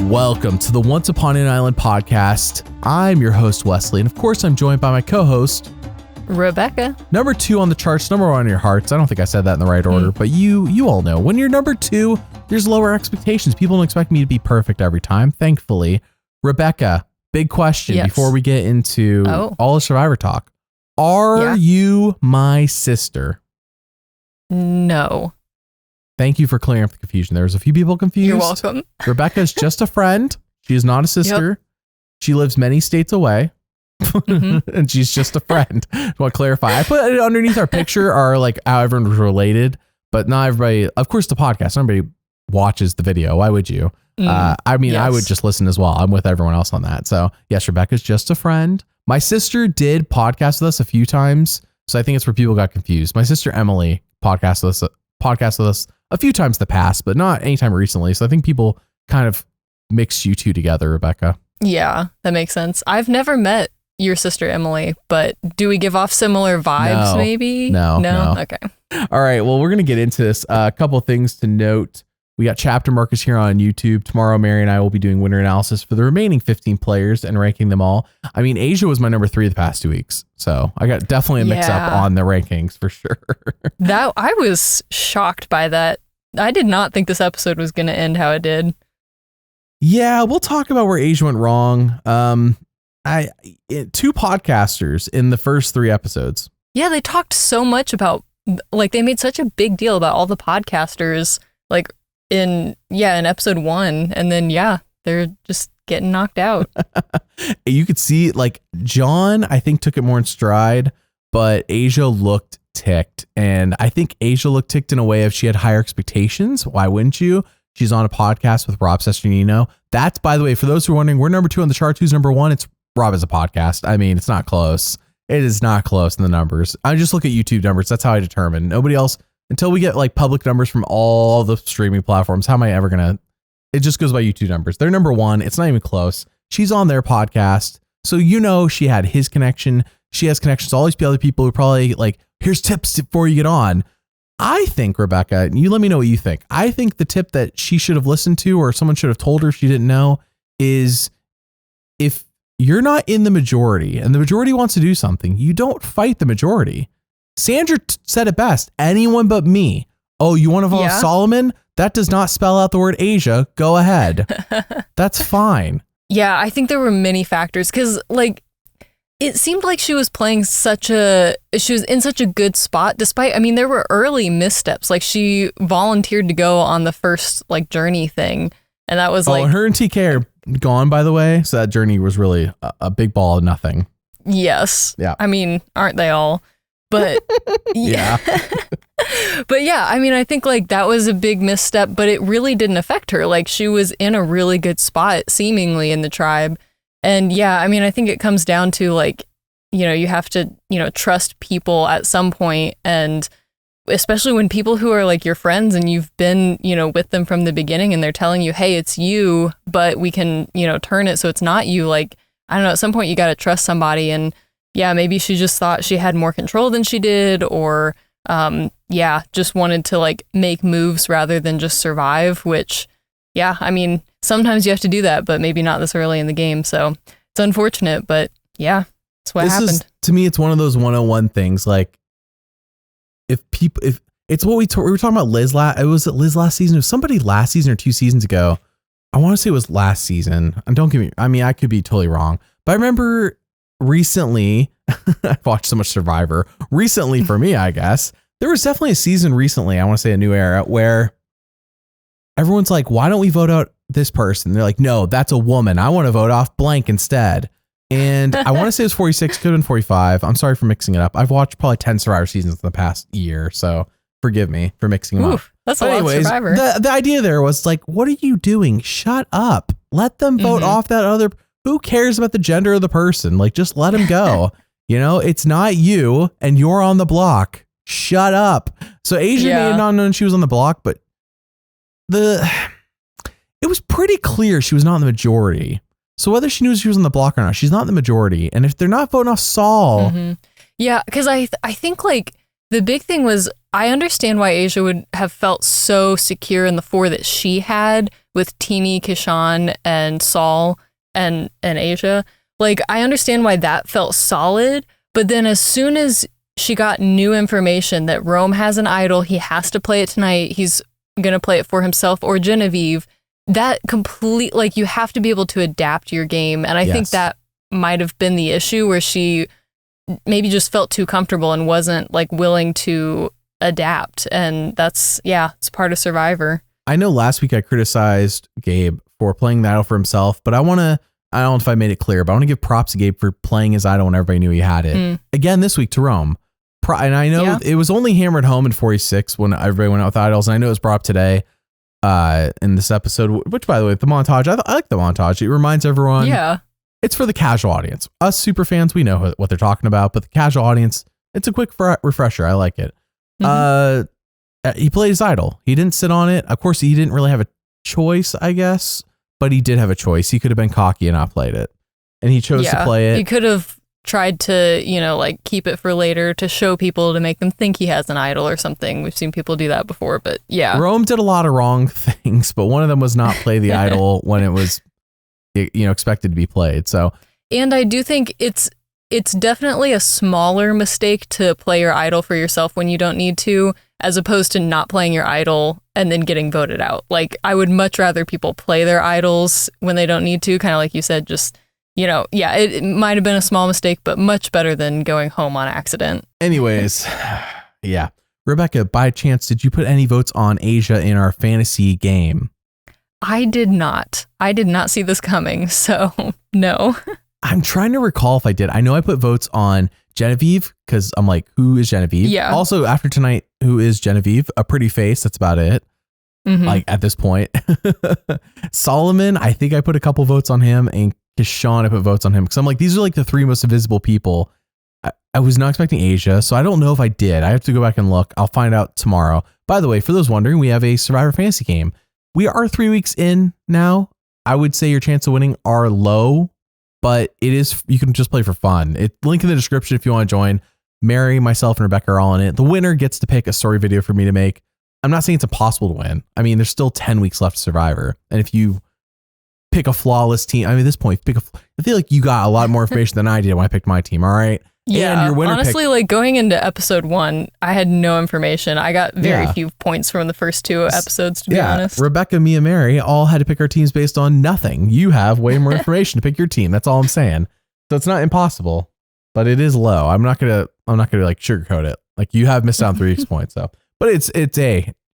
Welcome to the Once Upon an Island podcast. I'm your host, Wesley, and of course, I'm joined by my co-host, Rebekah. Number 2 on the charts, number 1 in your hearts. I don't think I said that in the right order, but you all know. When you're number 2, there's lower expectations. People don't expect me to be perfect every time, thankfully. Rebekah, big question before we get into all the Survivor talk. Are you my sister? No. Thank you for clearing up the confusion. There was a few people confused. You're welcome. Rebekah is just a friend. She is not a sister. Yep. She lives many states away. And she's just a friend. I want to clarify. I put it underneath our picture, like how everyone's related, but not everybody. Of course, the podcast, nobody watches the video. Why would you? I would just listen as well. I'm with everyone else on that. So yes, Rebekah's just a friend. My sister did podcast with us a few times, so I think it's where people got confused. My sister Emily podcast with us a few times in the past, but not anytime recently. So I think people kind of mix you two together, Rebekah. Yeah, that makes sense. I've never met your sister Emily, but do we give off similar vibes? Maybe? No. Okay. All right. Well, we're going to get into this. A couple of things to note. We got chapter markers here on YouTube. Tomorrow, Mary and I will be doing winner analysis for the remaining 15 players and ranking them all. I mean, Asia was my number 3 the past 2 weeks. So I got definitely a mix up on the rankings for sure. I was shocked by that. I did not think this episode was going to end how it did. Yeah, we'll talk about where Asia went wrong. 2 podcasters in the first 3 episodes. Yeah, they talked so much about, they made such a big deal about all the podcasters, in episode 1, and then they're just getting knocked out. You could see John, I think, took it more in stride, but Asia looked ticked, and I think Asia looked ticked in a way of she had higher expectations. Why wouldn't you? She's on a podcast with Rob Cesternino. That's, by the way, for those who are wondering, we're number 2 on the chart. Who's number 1? It's Rob as a podcast. I mean, it's not close. It is not close in the numbers. I just look at YouTube numbers. That's how I determine. Nobody else. Until we get public numbers from all the streaming platforms, how am I ever going to, it just goes by YouTube numbers. They're number 1. It's not even close. She's on their podcast. So, she had his connection. She has connections to all these other people who probably here's tips before you get on. I think, Rebekah, you let me know what you think. I think the tip that she should have listened to, or someone should have told her if she didn't know, is if you're not in the majority and the majority wants to do something, you don't fight the majority. Sandra said it best. Anyone but me. Oh, you want to follow Solomon? That does not spell out the word Asia. Go ahead. That's fine. Yeah, I think there were many factors because it seemed like she was in such a good spot despite, there were early missteps. She volunteered to go on the first journey thing. And that was her and TK are gone, by the way. So that journey was really a big ball of nothing. Yes. Yeah. Aren't they all? But yeah. But yeah, I think that was a big misstep, but it really didn't affect her. She was in a really good spot seemingly in the tribe. And yeah, I think it comes down to you have to, trust people at some point. And especially when people who are your friends and you've been, with them from the beginning and they're telling you, hey, it's you, but we can, turn it so it's not you. I don't know, at some point you got to trust somebody. And yeah, maybe she just thought she had more control than she did, or just wanted to make moves rather than just survive, which, sometimes you have to do that, but maybe not this early in the game. So it's unfortunate, but yeah, that's what happened. To me, it's one of those 101 things. If it's what we were talking about Liz Liz last season? It was somebody last season or 2 seasons ago. I want to say it was last season. And don't get me, I could be totally wrong, but I remember recently, I've watched so much Survivor recently for me, I guess. There was definitely a season recently, I want to say a new era, where everyone's like, why don't we vote out this person? They're like, no, that's a woman. I want to vote off blank instead. And I want to say it was 46, could have been 45. I'm sorry for mixing it up. I've watched probably 10 Survivor seasons in the past year, so forgive me for mixing them up. That's a lot of Survivor. The idea there was what are you doing? Shut up. Let them vote off that other. Who cares about the gender of the person? Just let them go. It's not you and you're on the block. Shut up. So Asia may have not known she was on the block, but it was pretty clear she was not in the majority. So whether she knew she was on the block or not, she's not in the majority. And if they're not voting off Saul. Yeah, because I think The big thing was, I understand why Asia would have felt so secure in the 4 that she had with Teeny, Kishan, and Saul and Asia. Like, I understand why that felt solid, but then as soon as she got new information that Rome has an idol, he has to play it tonight, he's going to play it for himself or Genevieve, that like, you have to be able to adapt your game. And I think that might have been the issue, where she maybe just felt too comfortable and wasn't like willing to adapt. And that's, it's part of Survivor. I know last week I criticized Gabe for playing the idol for himself, but I don't know if I made it clear, but I want to give props to Gabe for playing his idol when everybody knew he had it. Again, this week to Rome. And I know it was only hammered home in 46 when everybody went out with idols. And I know it was brought up today in this episode, which, by the way, the montage, I like the montage. It reminds everyone. Yeah. It's for the casual audience. Us super fans, we know what they're talking about, but the casual audience, it's a quick refresher. I like it. He played his idol. He didn't sit on it. Of course, he didn't really have a choice, I guess, but he did have a choice. He could have been cocky and not played it. And he chose to play it. He could have tried to, like keep it for later to show people, to make them think he has an idol or something. We've seen people do that before, but yeah. Rome did a lot of wrong things, but one of them was not play the idol when it was, expected to be played. So, and I do think it's definitely a smaller mistake to play your idol for yourself when you don't need to, as opposed to not playing your idol and then getting voted out. Like, I would much rather people play their idols when they don't need to, kind of like you said, just, it might have been a small mistake, but much better than going home on accident. Anyways, Rebekah, by chance, did you put any votes on Asia in our fantasy game? I did not. I did not see this coming, so no. I'm trying to recall if I did. I know I put votes on Genevieve because I'm like, who is Genevieve? Yeah. Also, after tonight, who is Genevieve? A pretty face. That's about it. Like, at this point. Solomon, I think I put a couple votes on him, and Kishan, I put votes on him because I'm like, these are like the 3 most invisible people. I was not expecting Asia, so I don't know if I did. I have to go back and look. I'll find out tomorrow. By the way, for those wondering, we have a Survivor fantasy game. We are 3 weeks in now. I would say your chance of winning are low, but you can just play for fun. Link in the description if you want to join. Mary, myself, and Rebekah are all in it. The winner gets to pick a story video for me to make. I'm not saying it's impossible to win. I mean, there's still 10 weeks left to Survivor. And if you pick a flawless team, at this point, I feel like you got a lot more information than I did when I picked my team. All right. Yeah. And your winner honestly, like going into episode 1, I had no information. I got very few points from the first 2 episodes, to be honest. Rebekah, me, and Mary all had to pick our teams based on nothing. You have way more information to pick your team. That's all I'm saying. So it's not impossible, but it is low. I'm not gonna like sugarcoat it. Like, you have missed out on 3 weeks points, so. But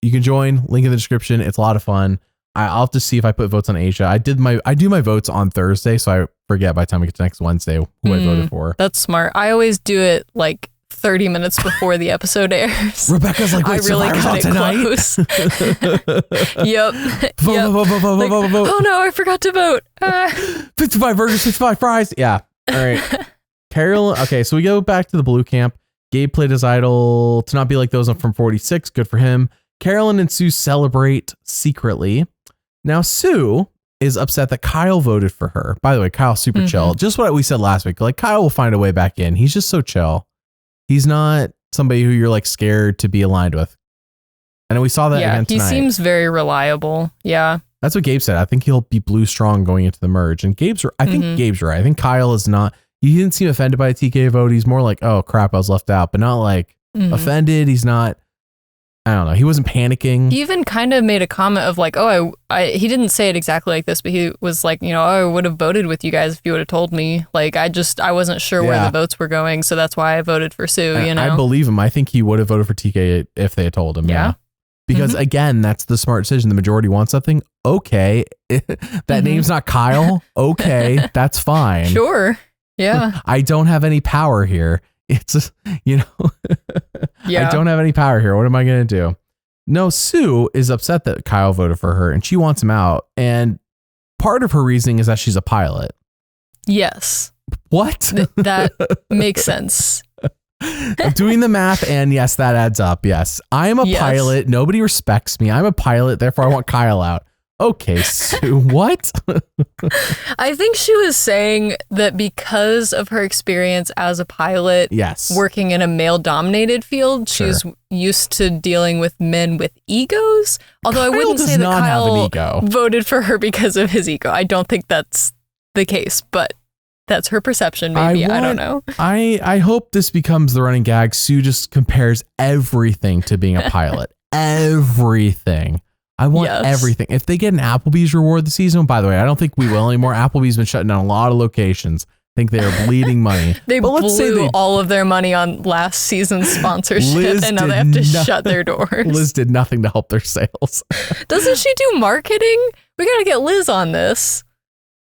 you can join. Link in the description. It's a lot of fun. I'll have to see if I put votes on Asia. I do my votes on Thursday, so I forget by the time we get to next Wednesday who I voted for. That's smart. I always do it like 30 minutes before the episode airs. Rebekah's like, wait, Survivor's on tonight? Close. Yep. Vote. Oh no, I forgot to vote. 55 burgers, 55 fries. Yeah. All right. Carolyn. Okay, so we go back to the blue camp. Gabe played his idol to not be like those from 46. Good for him. Carolyn and Sue celebrate secretly. Now, Sue is upset that Kyle voted for her. By the way, Kyle's super chill. Just what we said last week. Like, Kyle will find a way back in. He's just so chill. He's not somebody who you're like scared to be aligned with. And we saw that again tonight. He seems very reliable. Yeah. That's what Gabe said. I think he'll be blue strong going into the merge. And I think Gabe's right. I think Kyle is not, he didn't seem offended by a TK vote. He's more like, oh crap, I was left out, but not like offended. He's not, I don't know. He wasn't panicking. He even kind of made a comment of like, oh, he didn't say it exactly like this, but he was like, I would have voted with you guys if you would have told me. Like, I wasn't sure where the votes were going. So that's why I voted for Sue, I believe him. I think he would have voted for TK if they had told him. Yeah. Because again, that's the smart decision. The majority wants something. Okay. That name's not Kyle. Okay. That's fine. Sure. Yeah. I don't have any power here. It's, I don't have any power here. What am I going to do? No, Sue is upset that Kyle voted for her and she wants him out. And part of her reasoning is that she's a pilot. Yes. What? That makes sense. I'm doing the math and yes, that adds up. Yes. I'm a pilot. Nobody respects me. I'm a pilot. Therefore I want Kyle out. Okay, Sue, what? I think she was saying that because of her experience as a pilot, yes, working in a male-dominated field, she's used to dealing with men with egos. Although Kyle I wouldn't say that Kyle voted for her because of his ego. I don't think that's the case, but that's her perception, maybe. I don't know. I hope this becomes the running gag. Sue just compares everything to being a pilot. Everything. I want everything. If they get an Applebee's reward this season, by the way, I don't think we will anymore. Applebee's been shutting down a lot of locations. I think they are bleeding money. They blew all of their money on last season's sponsorship, and now they have to shut their doors. Liz did nothing to help their sales. Doesn't she do marketing? We got to get Liz on this.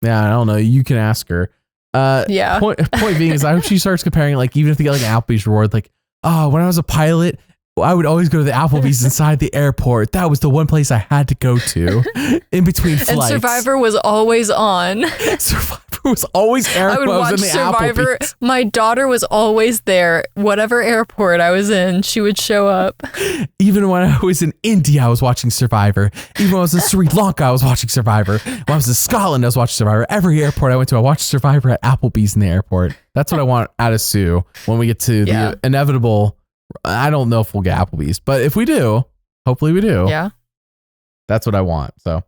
Yeah, I don't know. You can ask her. Point being is I hope she starts comparing, like, even if they get like an Applebee's reward, like, oh, when I was a pilot, I would always go to the Applebee's inside the airport. That was the one place I had to go to in between flights. And Survivor was always on. Survivor was always airing. I would watch Survivor. Applebee's. My daughter was always there. Whatever airport I was in, she would show up. Even when I was in India, I was watching Survivor. Even when I was in Sri Lanka, I was watching Survivor. When I was in Scotland, I was watching Survivor. Every airport I went to, I watched Survivor at Applebee's in the airport. That's what I want out of Sue when we get to the inevitable. I don't know if we'll get Applebee's, but if we do, hopefully we do. Yeah. That's what I want. So,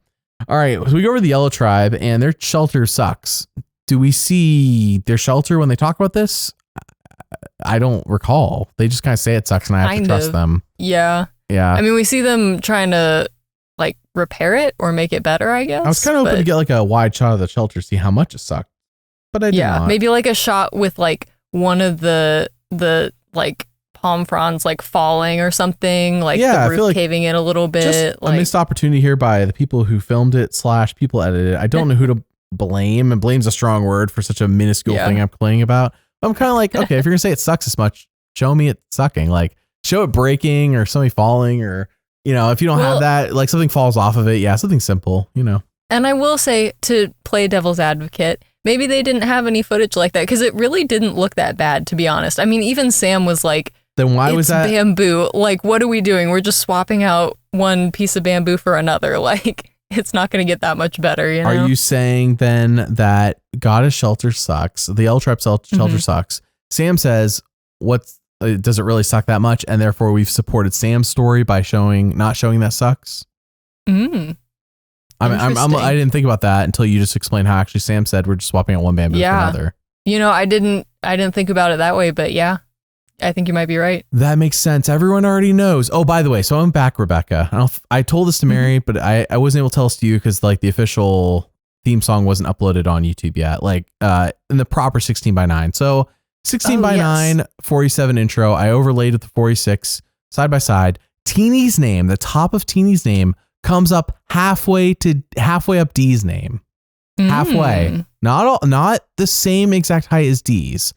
all right. So we go over the Yellow Tribe and their shelter sucks. Do we see their shelter when they talk about this? I don't recall. They just kind of say it sucks and I have to trust them. Yeah. Yeah. I mean, we see them trying to like repair it or make it better, I guess. I was kind of hoping to get like a wide shot of the shelter, see how much it sucked. But I did not. Maybe like a shot with like one of the like palm fronds like falling or something, like the roof caving in a little bit. Just like a missed opportunity here by the people who filmed it / people edited it. I don't know who to blame, and blame's a strong word for such a minuscule thing I'm complaining about. I'm kind of like, okay, if you're gonna say it sucks this much, show me it sucking. Like, show it breaking or somebody falling, or if you don't have that, like something falls off of it. Yeah, something simple, And I will say, to play devil's advocate, maybe they didn't have any footage like that because it really didn't look that bad, to be honest. I mean, even Sam was like, then why was that bamboo? Like, what are we doing? We're just swapping out one piece of bamboo for another. Like, it's not going to get that much better, Are you saying then that Goddess Shelter sucks? The Yellow Tribe shelter sucks. Sam says, does it really suck that much? And therefore we've supported Sam's story by not showing that sucks. I didn't think about that until you just explained how actually Sam said we're just swapping out one bamboo for another. I didn't think about it that way, but yeah. I think you might be right. That makes sense. Everyone already knows. Oh, by the way, so I'm back, Rebekah. I told this to Mary, but I wasn't able to tell this to you because like the official theme song wasn't uploaded on YouTube yet, like in the proper 16:9. So 16:9, 47 intro. I overlaid with the 46 side by side. Teeny's name, the top of Teeny's name comes up halfway up Dee's name. Halfway. Not the same exact height as Dee's.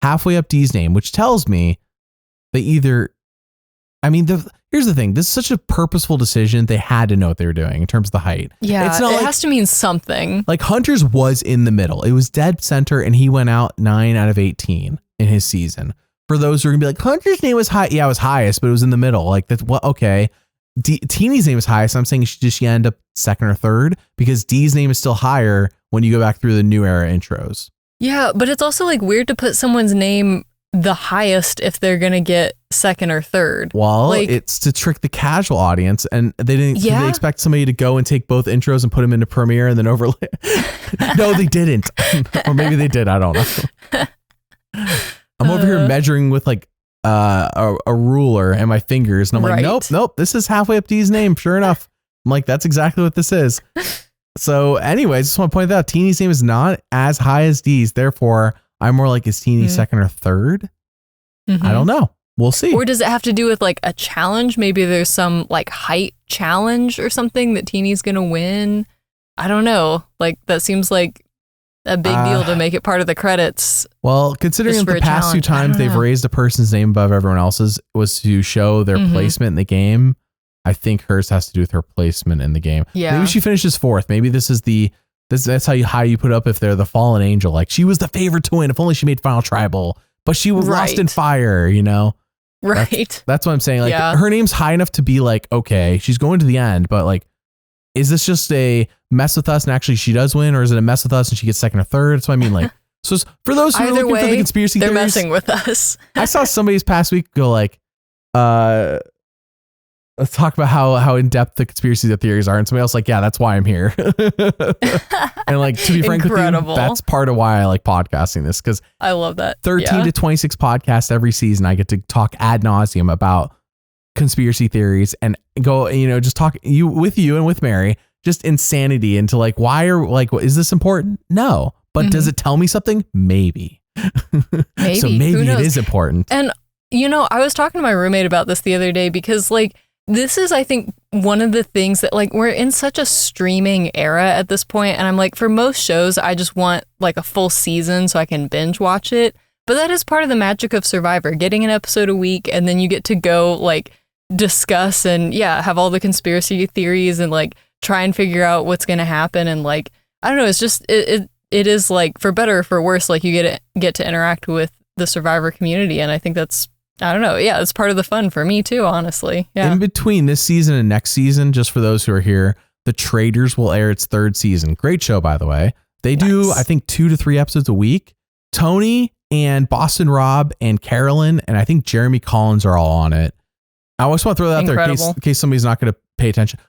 Halfway up Dee's name, which tells me they here's the thing. This is such a purposeful decision. They had to know what they were doing in terms of the height. Yeah, it has to mean something. Like Hunter's was in the middle. It was dead center and he went out 9 out of 18 in his season. For those who are going to be like, Hunter's name was high. Yeah, it was highest, but it was in the middle. Like that's what, okay. Teeny's name is highest. I'm saying she end up second or third because Dee's name is still higher when you go back through the new era intros. Yeah, but it's also like weird to put someone's name the highest if they're going to get second or third. Well, like, it's to trick the casual audience, and they didn't. Did they expect somebody to go and take both intros and put them into Premiere and then overlay? No, they didn't. Or maybe they did. I don't know. I'm over here measuring with like a ruler and my fingers, and I'm like, nope. This is halfway up Dee's name. Sure enough, I'm like, that's exactly what this is. So anyways, just want to point that out. Teeny's name is not as high as Dee's. Therefore, I'm more like, is Teeny second or third? I don't know. We'll see. Or does it have to do with like a challenge? Maybe there's some like height challenge or something that Teeny's going to win. I don't know. Like that seems like a big deal to make it part of the credits. Well, considering the past two times they've raised a person's name above everyone else's was to show their placement in the game. I think hers has to do with her placement in the game. Yeah. Maybe she finishes fourth. Maybe that's how you put up if they're the fallen angel. Like she was the favorite to win. If only she made Final Tribal, but she was lost in fire, Right. That's what I'm saying. Like her name's high enough to be like, okay, she's going to the end, but like is this just a mess with us and actually she does win, or is it a mess with us and she gets second or third? So I mean, like, so for those who are looking for the conspiracy they're theories, messing with us. I saw somebody this past week go like, let's talk about how in depth the conspiracy theories are, and somebody else like, yeah, that's why I'm here. And like, to be frank with you, that's part of why I like podcasting this, because I love that 13 to 26 podcasts every season. I get to talk ad nauseum about conspiracy theories and go, just talk with you and with Mary, just insanity into like, why are like, is this important? No, but does it tell me something? Maybe. Maybe. So maybe it is important. And I was talking to my roommate about this the other day, because like, this is, I think, one of the things that like, we're in such a streaming era at this point, and I'm like, for most shows, I just want like a full season so I can binge watch it. But that is part of the magic of Survivor, getting an episode a week, and then you get to go like discuss and have all the conspiracy theories and like try and figure out what's going to happen. And like, I don't know, it's just, it is like, for better or for worse, like you get to interact with the Survivor community. And I think that's, I don't know. Yeah, it's part of the fun for me too, honestly. Yeah. In between this season and next season, just for those who are here, The Traitors will air its third season. Great show, by the way. They do, I think, 2 to 3 episodes a week. Tony and Boston Rob and Carolyn and I think Jeremy Collins are all on it. I always want to throw that out there in case somebody's not going to pay attention.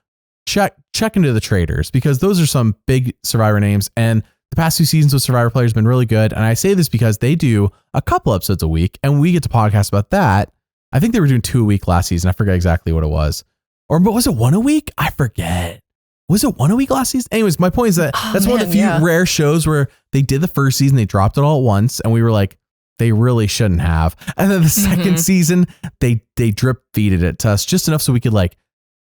Check into The Traitors, because those are some big Survivor names, and the past 2 seasons with Survivor players have been really good. And I say this because they do a couple episodes a week, and we get to podcast about that. I think they were doing 2 a week last season. I forget exactly what it was. But was it 1 a week? I forget. Was it 1 a week last season? Anyways, my point is that that's one of the few rare shows where they did the first season, they dropped it all at once, and we were like, they really shouldn't have. And then the second season, they drip feeded it to us just enough so we could like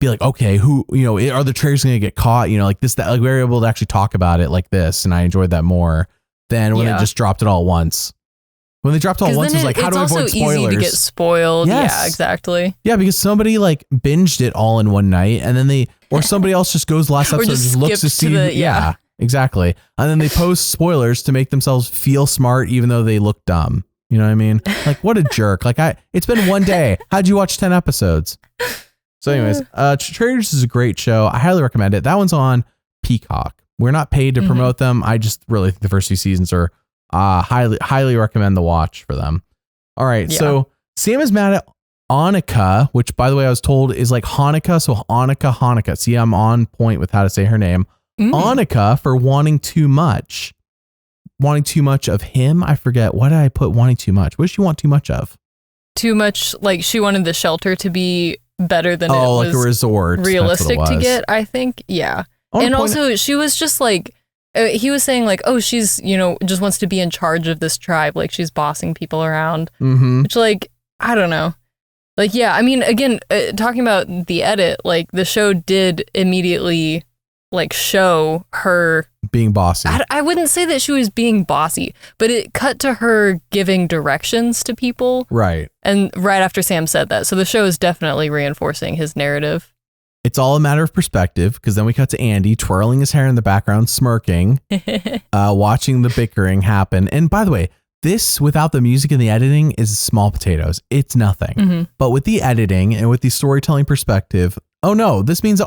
be like, okay, who, are the traitors going to get caught? Like this, that, like we were able to actually talk about it like this. And I enjoyed that more than when they just dropped it all at once. When they dropped it all at once, it was like, how do I avoid spoilers? It's also easy to get spoiled. Yes. Yeah, exactly. Yeah, because somebody like binged it all in one night, and then or somebody else just goes last episode and just looks to see. Yeah, exactly. And then they post spoilers to make themselves feel smart, even though they look dumb. You know what I mean? Like, what a jerk. Like it's been one day. How'd you watch 10 episodes? So anyways, Traitors is a great show. I highly recommend it. That one's on Peacock. We're not paid to promote them. I just really think the first 2 seasons are highly recommend the watch for them. All right. Yeah. So Sam is mad at Annika, which by the way, I was told is like Hanukkah. So Hanukkah. See, I'm on point with how to say her name. Annika for wanting too much of him. I forget. What did I put? Wanting too much. What did she want too much of? Too much. Like she wanted the shelter to be better than it was like a resort realistic to get, I think. Yeah. And also she was just like, he was saying like, oh, she's, just wants to be in charge of this tribe. Like she's bossing people around, which like, I don't know. Like, yeah, I mean, again, talking about the edit, like the show did immediately like show her being bossy. I wouldn't say that she was being bossy, but it cut to her giving directions to people. Right. And right after Sam said that. So the show is definitely reinforcing his narrative. It's all a matter of perspective, because then we cut to Andy twirling his hair in the background, smirking, watching the bickering happen. And by the way, this without the music and the editing is small potatoes. It's nothing. But with the editing and with the storytelling perspective, oh no, this means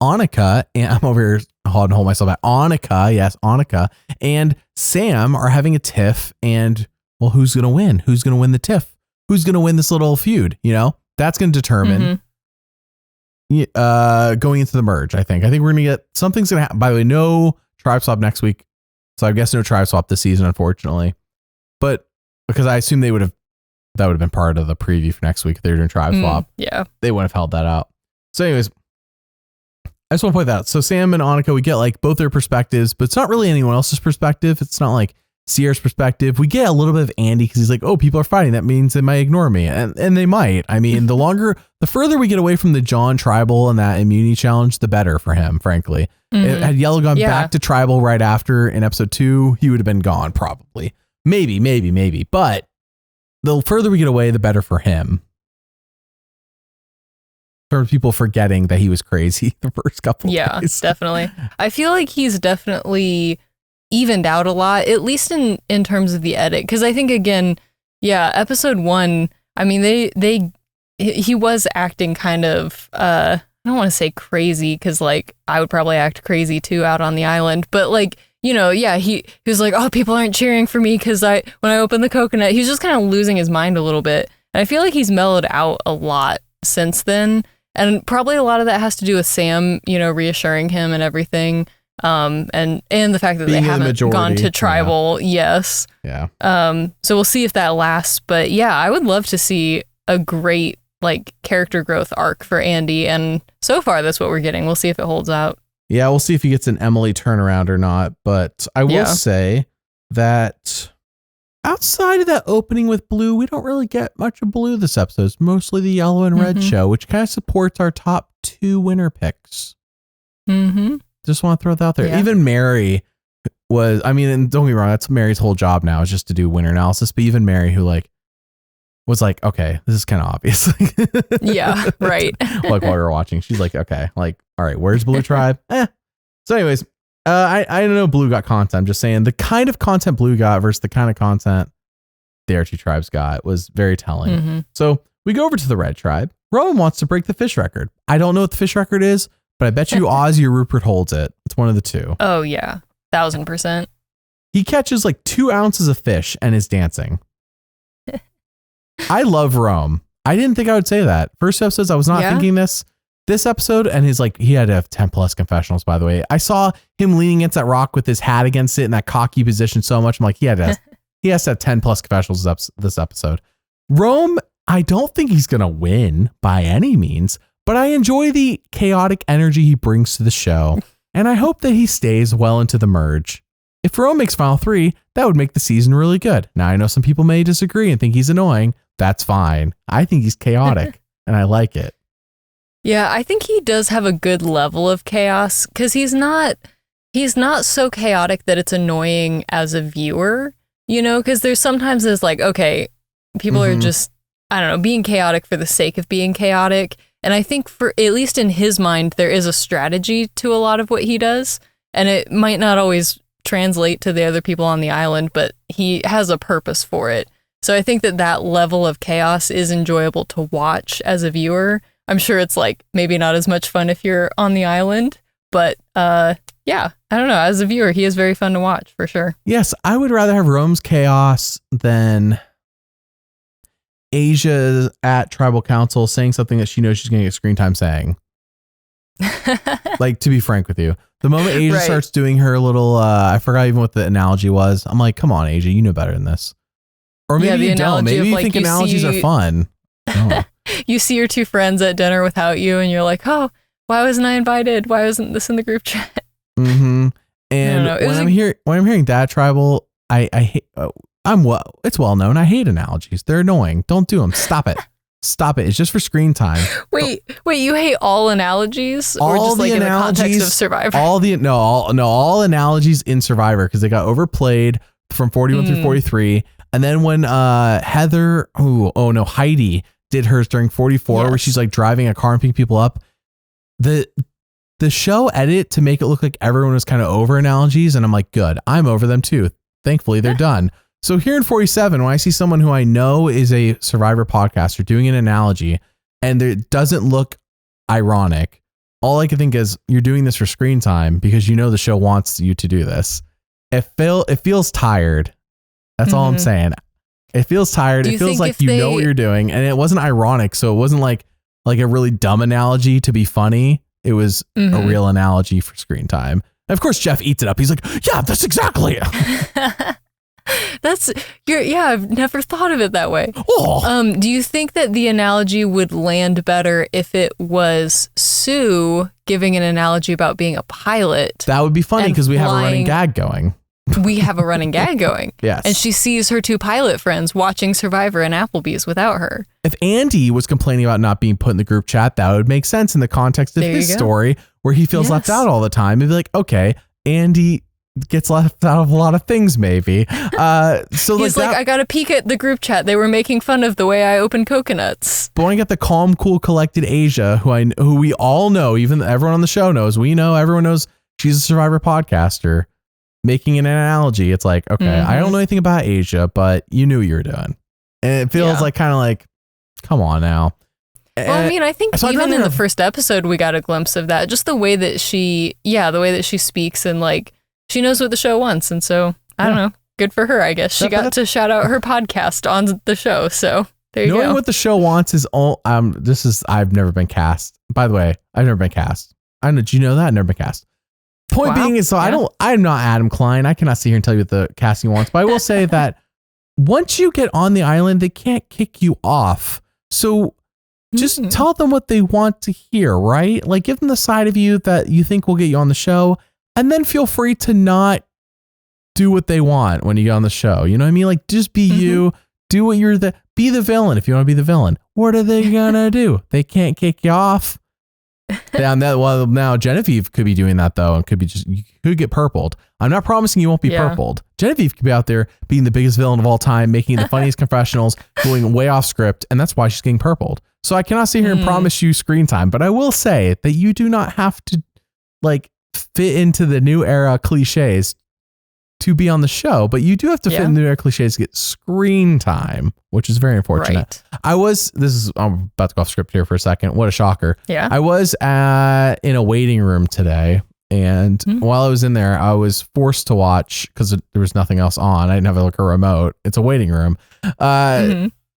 Annika, and I'm over here hold myself back. Annika, yes, Annika and Sam are having a tiff, and well, who's going to win? Who's going to win the tiff? Who's going to win this little feud? That's going to determine going into the merge. I think we're going to get something's going to happen. By the way, no tribe swap next week. So I guess no tribe swap this season, unfortunately, but because I assume that would have been part of the preview for next week. If they were doing tribe swap. Yeah. They wouldn't have held that out. So anyways, I just want to point that out. So Sam and Annika, we get like both their perspectives, but it's not really anyone else's perspective. It's not like Sierra's perspective. We get a little bit of Andy because he's like, oh, people are fighting. That means they might ignore me. And they might. I mean, the further we get away from the John tribal and that immunity challenge, the better for him, frankly. Had Yellow gone back to tribal right after in episode 2, he would have been gone probably. Maybe. But the further we get away, the better for him. For people forgetting that he was crazy the first couple of days. Yeah, definitely. I feel like he's definitely evened out a lot, at least in terms of the edit. Because I think, again, episode 1, I mean, he was acting kind of, I don't want to say crazy because like I would probably act crazy too out on the island, but like, you know, yeah, he was like, oh, people aren't cheering for me because when I opened the coconut, he was just kind of losing his mind a little bit. And I feel like he's mellowed out a lot since then. And probably a lot of that has to do with Sam, you know, reassuring him and everything. And the fact that they haven't gone to tribal. Yeah. Yes. Yeah. So we'll see if that lasts. But yeah, I would love to see a great like character growth arc for Andy. And so far that's what we're getting. We'll see if it holds out. Yeah, we'll see if he gets an Emily turnaround or not. But I will say that outside of that opening with Blue, we don't really get much of Blue this episode. It's mostly the yellow and red show, which kind of supports our top 2 winner picks. Mm-hmm. Just want to throw that out there. Yeah. Even Mary was, I mean, and don't get me wrong, that's Mary's whole job now is just to do winner analysis. But even Mary, who like was like, okay, this is kind of obvious. Yeah, right. Like while we were watching, she's like, okay, like, all right, where's Blue Tribe? So anyways, I don't know Blue got content. I'm just saying the kind of content Blue got versus the kind of content the other 2 tribes got was very telling. Mm-hmm. So we go over to the red tribe. Rowan wants to break the fish record. I don't know what the fish record is, but I bet you Ozzy or Rupert holds it. It's one of the 2. Oh yeah, 1000%. He catches like 2 ounces of fish and is dancing. I love Rome. I didn't think I would say that. First episodes, I was not thinking this. This episode, and he's like, he had to have 10 plus confessionals, by the way. I saw him leaning against that rock with his hat against it in that cocky position so much. I'm like, he has to have 10 plus confessionals this episode. Rome, I don't think he's going to win by any means, but I enjoy the chaotic energy he brings to the show. And I hope that he stays well into the merge. If Rome makes Final 3, that would make the season really good. Now, I know some people may disagree and think he's annoying. That's fine. I think he's chaotic and I like it. Yeah, I think he does have a good level of chaos because he's not so chaotic that it's annoying as a viewer, you know, because there's like, okay, people are just, I don't know, being chaotic for the sake of being chaotic. And I think for at least in his mind, there is a strategy to a lot of what he does. And it might not always translate to the other people on the island, but he has a purpose for it. So I think that level of chaos is enjoyable to watch as a viewer. I'm sure it's like maybe not as much fun if you're on the island, but yeah, I don't know. As a viewer, he is very fun to watch for sure. Yes, I would rather have Rome's chaos than Asia at Tribal Council saying something that she knows she's going to get screen time saying. Like, to be frank with you, the moment Asia starts doing her little, I forgot even what the analogy was. I'm like, come on, Asia, you know better than this. Or maybe you don't. Maybe you think analogies are fun. Oh. You see your 2 friends at dinner without you and you're like, oh, why wasn't I invited? Why wasn't this in the group chat? Mm-hmm. And when I'm hearing that tribal, I hate, it's well known. I hate analogies. They're annoying. Don't do them. Stop it. Stop it. It's just for screen time. Wait, you hate all analogies or just like in the context of Survivor? All analogies in Survivor because they got overplayed from 41 through 43. And then when Heidi did hers during 44, where she's like driving a car and picking people up, the show edited to make it look like everyone was kind of over analogies. And I'm like, good, I'm over them too. Thankfully, they're done. So here in 47, when I see someone who I know is a Survivor podcaster doing an analogy and it doesn't look ironic, all I can think is you're doing this for screen time because you know the show wants you to do this. It feels tired. That's all I'm saying. It feels tired. It feels like you know what you're doing. And it wasn't ironic. So it wasn't like a really dumb analogy to be funny. It was a real analogy for screen time. And of course, Jeff eats it up. He's like, yeah, that's exactly it. I've never thought of it that way. Oh. Do you think that the analogy would land better if it was Sue giving an analogy about being a pilot? That would be funny because we have a running gag going. We have a running gag going. Yes. And she sees her 2 pilot friends watching Survivor and Applebee's without her. If Andy was complaining about not being put in the group chat, that would make sense in the context of his story where he feels left out all the time. It'd be like, okay, Andy gets left out of a lot of things maybe. So he's like, I got a peek at the group chat. They were making fun of the way I open coconuts. But when I get the calm, cool, collected Asia, who we all know, even everyone on the show knows, everyone knows she's a Survivor podcaster, making an analogy, it's like, okay, I don't know anything about Asia, but you knew what you were doing. And it feels like kind of like, come on now. Well, I mean, I think even in the first episode, we got a glimpse of that. Just the way that she speaks and like she knows what the show wants. And so I don't know. Good for her, I guess. She got to shout out her podcast on the show. So there you go. Knowing what the show wants is all. I've never been cast. By the way, I've never been cast. I know. Do you know that? I've never been cast. Point being is, I'm not Adam Klein. I cannot sit here and tell you what the casting wants, but I will say that once you get on the island, they can't kick you off. So just tell them what they want to hear, right? Like give them the side of you that you think will get you on the show, and then feel free to not do what they want when you get on the show. You know what I mean? Like just be you, do what be the villain if you want to be the villain. What are they gonna do? They can't kick you off. Now Genevieve could be doing that though, and you could get purpled. I'm not promising you won't be purpled. Genevieve could be out there being the biggest villain of all time, making the funniest confessionals, going way off script, and that's why she's getting purpled. So I cannot sit here and promise you screen time, but I will say that you do not have to like fit into the new era cliches to be on the show, but you do have to fit in the new era cliches to get screen time, which is very unfortunate. Right. I'm about to go off script here for a second. What a shocker. Yeah. I was in a waiting room today, and while I was in there, I was forced to watch because there was nothing else on. I didn't have a remote. It's a waiting room.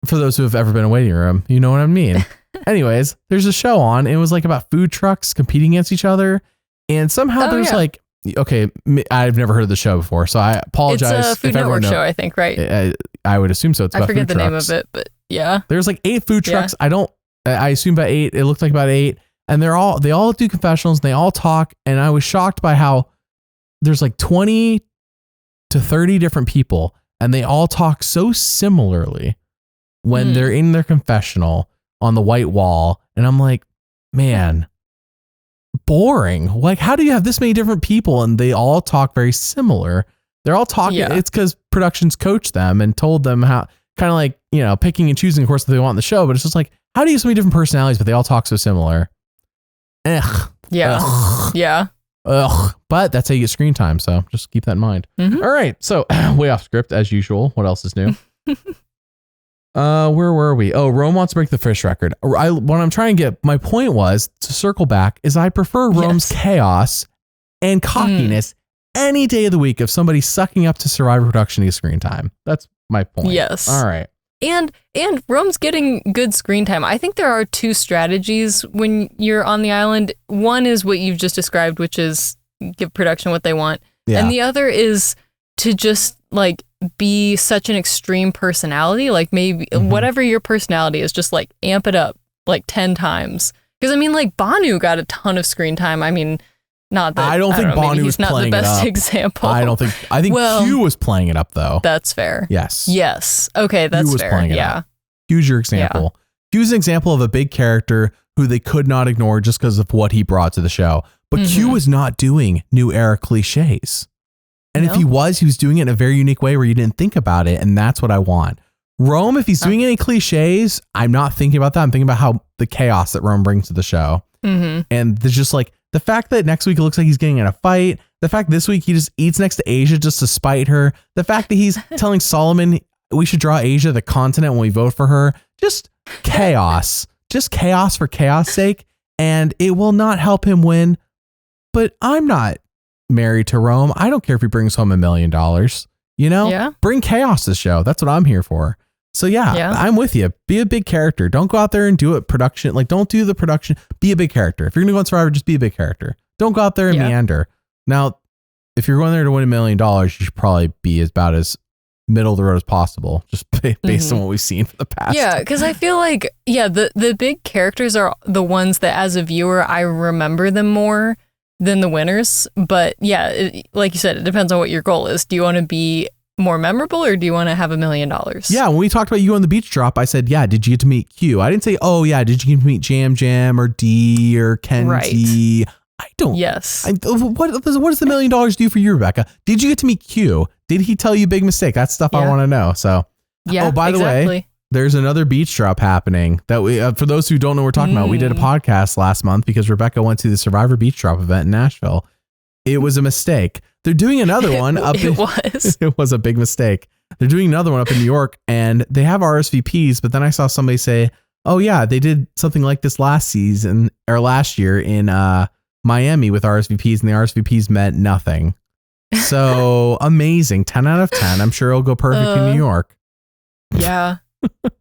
For those who have ever been in a waiting room, you know what I mean? Anyways, there's a show on. It was like about food trucks competing against each other. And somehow okay, I've never heard of the show before, so I apologize. It's a Food Network show, I think, right? I would assume so. It's about I forget food the trucks. name of it, but yeah. There's like 8 food trucks. I assume about 8. It looked like about 8. And they all do confessionals, and they all talk. And I was shocked by how there's like 20 to 30 different people, and they all talk so similarly when they're in their confessional on the white wall. And I'm like, man, boring. Like, how do you have this many different people and they all talk very similar? They're all talking. Yeah. It's because productions coached them and told them how, kind of like, picking and choosing, of course, that they want in the show. But it's just like, how do you have so many different personalities, but they all talk so similar? Ugh. Yeah. Ugh. Yeah. Ugh. But that's how you get screen time. So just keep that in mind. All right. So way off script as usual. What else is new? Where were we? Oh, Rome wants to break the fish record. What I'm trying to get, my point was to circle back is I prefer Rome's chaos and cockiness any day of the week of somebody sucking up to Survivor production to get screen time. That's my point. Yes. All right. And Rome's getting good screen time. I think there are 2 strategies when you're on the island. One is what you've just described, which is give production what they want. Yeah. And the other is to just like be such an extreme personality, like maybe whatever your personality is, just like amp it up like 10 times. Because I mean, like Banu got a ton of screen time. I mean, not that I don't think Banu was not playing the best it up. example. I think Q was playing it up though. That's fair. Yes. Okay, that's Q was fair. Playing it up. Huge example. Yeah. Q's an example of a big character who they could not ignore just because of what he brought to the show. But Q was not doing new era cliches. And if he was doing it in a very unique way where you didn't think about it. And that's what I want. Rome, if he's doing any cliches, I'm not thinking about that. I'm thinking about how the chaos that Rome brings to the show. And there's just like the fact that next week it looks like he's getting in a fight. The fact this week he just eats next to Asia just to spite her. The fact that he's telling Solomon we should draw Asia the continent when we vote for her. Just chaos. Just chaos for chaos sake. And it will not help him win. But I'm not married to Rome. I don't care if he brings home $1 million. Bring chaos to the show. That's what I'm here for. So I'm with you. Be a big character. Don't go out there and do it production. Like, don't do the production. Be a big character. If you're going to go on Survivor, just be a big character. Don't go out there and meander. Now, if you're going there to win $1 million, you should probably be about as middle of the road as possible, just based on what we've seen for the past. Yeah, because I feel like, the big characters are the ones that as a viewer, I remember them more than the winners. But like you said, it depends on what your goal is. Do you want to be more memorable or do you want to have $1 million? Yeah, when we talked about you on the beach drop, I said, did you get to meet Q? I didn't say, did you get to meet Jam Jam or D or Kenzie? Right. I don't. Yes. What does $1 million do for you, Rebekah? Did you get to meet Q? Did he tell you big mistake? That's stuff I want to know. So, by the way, there's another beach drop happening that we, for those who don't know what we're talking about, we did a podcast last month because Rebekah went to the Survivor beach drop event in Nashville. It was a mistake. They're doing another one up. It was a big mistake. They're doing another one up in New York and they have RSVPs, but then I saw somebody say, oh yeah, they did something like this last year in Miami with RSVPs, and the RSVPs meant nothing. So amazing. 10 out of 10. I'm sure it'll go perfect in New York. Yeah.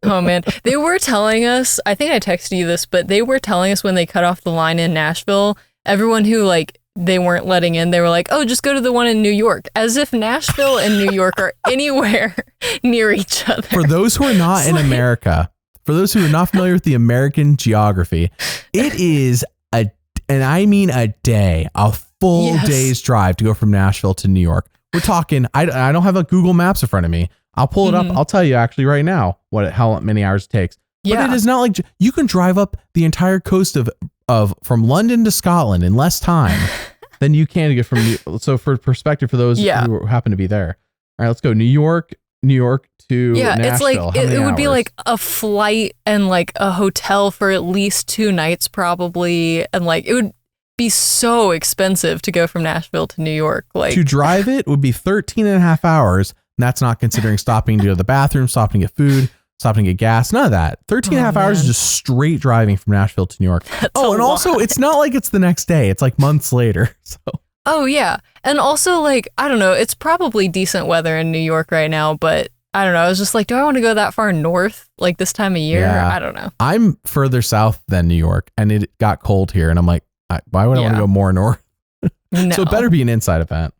Oh man. They were telling us, I think I texted you this, but they were telling us when they cut off the line in Nashville, everyone who like they weren't letting in, they were like, oh, just go to the one in New York, as if Nashville and New York are anywhere near each other. For those who are not in America, for those who are not familiar with the American geography, it is and I mean a full day's drive to go from Nashville to New York. We're talking, I don't have a Google Maps in front of me. I'll pull it up. I'll tell you actually right now how many hours it takes. But it is not like you can drive up the entire coast of from London to Scotland in less time than you can to get from. So for perspective, for those who happen to be there. All right, let's go. New York to Nashville. It's like it would be like a flight and like a hotel for at least 2 nights probably, and like it would be so expensive to go from Nashville to New York. Like to drive it would be 13 and a half hours. And that's not considering stopping to go to the bathroom, stopping to get food, stopping to get gas, none of that. 13 and a half hours is just straight driving from Nashville to New York. And also it's not like it's the next day. It's like months later. So. Oh yeah. And also like, I don't know, it's probably decent weather in New York right now, but I don't know. I was just like, do I want to go that far north like this time of year? Yeah. I don't know. I'm further south than New York and it got cold here. And I'm like, why would I want to go more north? No. So it better be an inside event.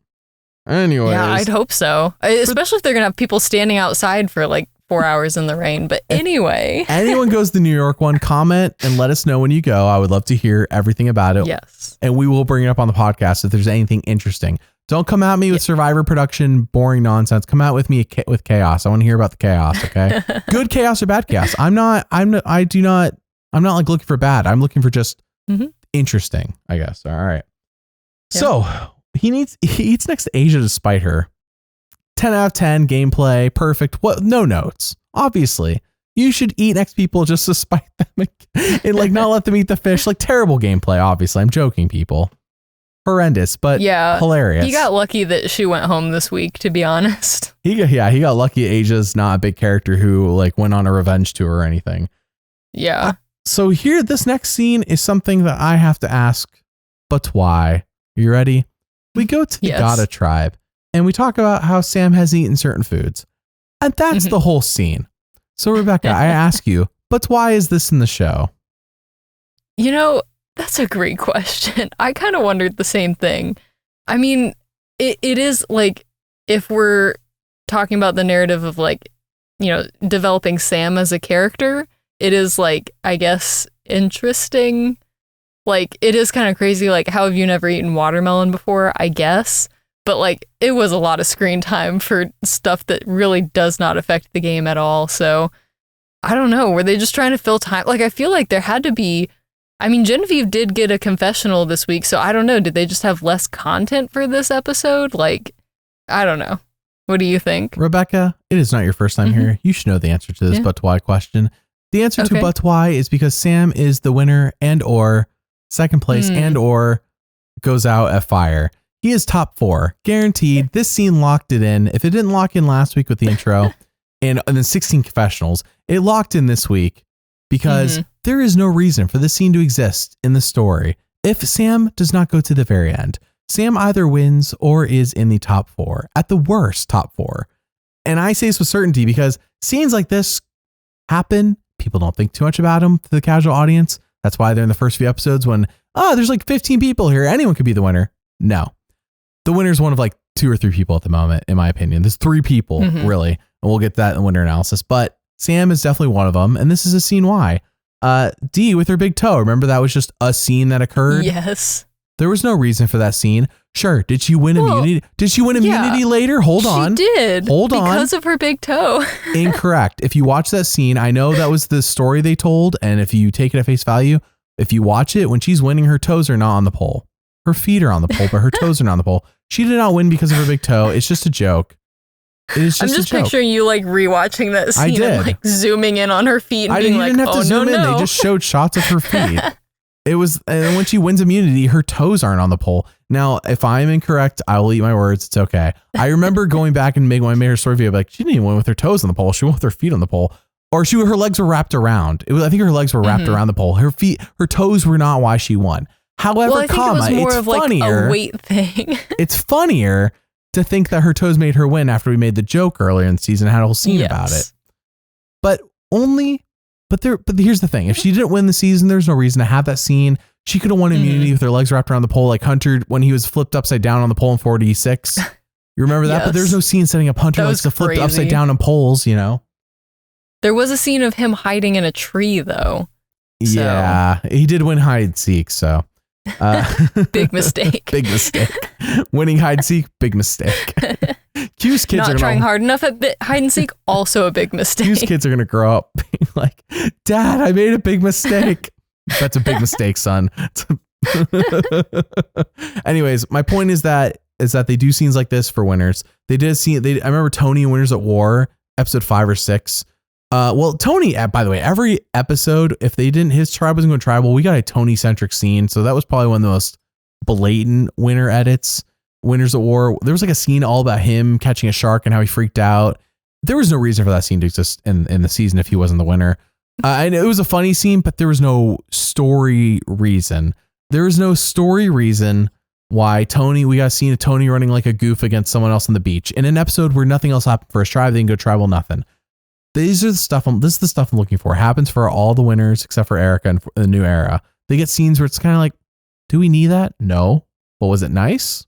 Anyways. Yeah, I'd hope so. Especially if they're going to have people standing outside for like 4 hours in the rain. But anyway. Anyone goes to the New York one, comment and let us know when you go. I would love to hear everything about it. Yes. And we will bring it up on the podcast if there's anything interesting. Don't come at me with Survivor production, boring nonsense. Come out with me with chaos. I want to hear about the chaos. Okay. Good chaos or bad chaos. I'm not like looking for bad. I'm looking for just interesting, I guess. All right. Yeah. So he eats next to Asia to spite her. 10 out of 10 gameplay. Perfect. What? No notes. Obviously you should eat next to people just to spite them and like not let them eat the fish. Like terrible gameplay. Obviously I'm joking, people. Horrendous, but hilarious. He got lucky that she went home this week, to be honest. He got lucky. Asia's not a big character who like went on a revenge tour or anything. Yeah. So here, this next scene is something that I have to ask, but why? Are you ready? We go to the Gada tribe and we talk about how Sam has eaten certain foods. And that's the whole scene. So Rebekah, I ask you, but why is this in the show? You know, that's a great question. I kind of wondered the same thing. I mean, it is like, if we're talking about the narrative of like, you know, developing Sam as a character, it is like, I guess, interesting. Like, it is kind of crazy. Like, how have you never eaten watermelon before? I guess. But like, it was a lot of screen time for stuff that really does not affect the game at all. So I don't know. Were they just trying to fill time? Like, I feel like there had to be, I mean, Genevieve did get a confessional this week, so I don't know. Did they just have less content for this episode? Like, I don't know. What do you think? Rebekah, it is not your first time here. You should know the answer to this but why question. The answer to but why is because Sam is the winner and or second place and or goes out at fire. He is top 4, guaranteed. This scene locked it in. If it didn't lock in last week with the intro and then 16 confessionals, it locked in this week. Because there is no reason for this scene to exist in the story if Sam does not go to the very end. Sam either wins or is in the top 4, at the worst top 4. And I say this with certainty because scenes like this happen. People don't think too much about them to the casual audience. That's why they're in the first few episodes when, there's like 15 people here. Anyone could be the winner. No. The winner is one of like 2 or 3 people at the moment, in my opinion. There's 3 people, really. And we'll get to that in the winner analysis. But Sam is definitely one of them, and this is a scene why. Dee with her big toe. Remember that was just a scene that occurred? Yes. There was no reason for that scene. Sure. Did she win immunity? Did she win immunity later? Hold on. She did. Hold on. Because of her big toe. Incorrect. If you watch that scene, I know that was the story they told, and if you take it at face value, if you watch it, when she's winning, her toes are not on the pole. Her feet are on the pole, but her toes are not on the pole. She did not win because of her big toe. It's just a joke. It is just I'm just picturing you like rewatching that scene and like zooming in on her feet and being like, didn't have to zoom in. They just showed shots of her feet. It was, and when she wins immunity, her toes aren't on the pole. Now, if I'm incorrect, I will eat my words. It's okay. I remember going back and when I made her story video, like, she didn't even win with her toes on the pole. She went with her feet on the pole. or her legs were wrapped around. I think her legs were wrapped around the pole. Her toes were not why she won. However, well, I think it was more it's of funnier. Like a weight thing. It's funnier to think that her toes made her win after we made the joke earlier in the season and had a whole scene about it. But here's the thing. If she didn't win the season, there's no reason to have that scene. She could have won immunity with her legs wrapped around the pole, like Hunter when he was flipped upside down on the pole in 46. You remember that? But there's no scene setting up Hunter likes to flip upside down on poles, you know? There was a scene of him hiding in a tree, though. So. Yeah, he did win hide and seek, so. Big mistake. Big mistake. Winning hide and seek, big mistake. Q's kids not trying hard enough at hide and seek, also a big mistake. Q's kids are going to grow up being like, Dad, I made a big mistake. That's a big mistake, son. Anyways, my point is that they do scenes like this for winners. They did I remember Tony in Winners at War, episode 5 or 6. Well, Tony, by the way, every episode, if his tribe wasn't going tribal, we got a Tony centric scene. So that was probably one of the most blatant winner edits. Winners at War. There was like a scene all about him catching a shark and how he freaked out. There was no reason for that scene to exist in the season if he wasn't the winner. And it was a funny scene, but there was no story reason. There was no story reason why we got a scene of Tony running like a goof against someone else on the beach in an episode where nothing else happened for his tribe. They didn't go tribal, nothing. This is the stuff I'm looking for. It happens for all the winners except for Erica and the new era. They get scenes where it's kind of like, do we need that? No. But was it nice?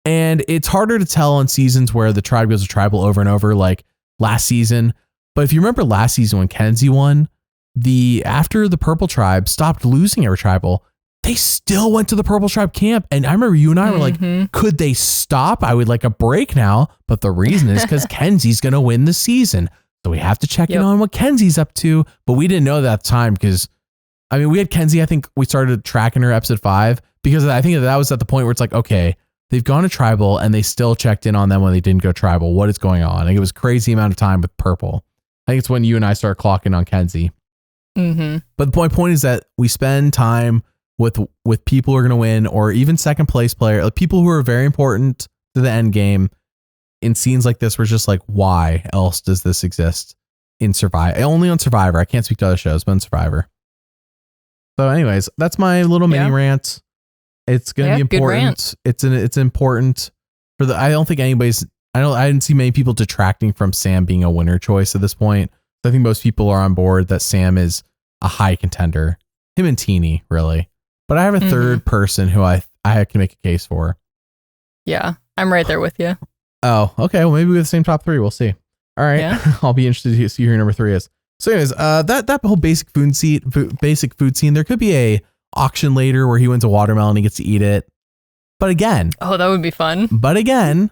And it's harder to tell on seasons where the tribe goes to tribal over and over, like last season. But if you remember last season when Kenzie won, after the purple tribe stopped losing every tribal, they still went to the purple tribe camp. And I remember you and I were like, could they stop? I would like a break now. But the reason is because Kenzie's going to win the season. So we have to check in on what Kenzie's up to. But we didn't know that at the time because, I mean, we had Kenzie. I think we started tracking her episode 5 because I think that was at the point where it's like, okay, they've gone to tribal and they still checked in on them when they didn't go tribal. What is going on? I think it was crazy amount of time with purple. I think it's when you and I started clocking on Kenzie. But the point is that we spend time with people who are going to win or even second place player, like people who are very important to the end game. In scenes like this, we're just like, why else does this exist in Survivor? Only on Survivor. I can't speak to other shows, but on Survivor. So anyways, that's my little mini rant. It's going to be important. It's important for I don't think I didn't see many people detracting from Sam being a winner choice at this point. I think most people are on board that Sam is a high contender. Him and Teeny, really. But I have a third person who I can make a case for. Yeah, I'm right there with you. Oh, okay. Well, maybe we have the same top 3. We'll see. All right. Yeah. I'll be interested to see who your number 3 is. So anyways, that whole basic food scene, there could be a auction later where he wins a watermelon and he gets to eat it. But again. Oh, that would be fun. But again,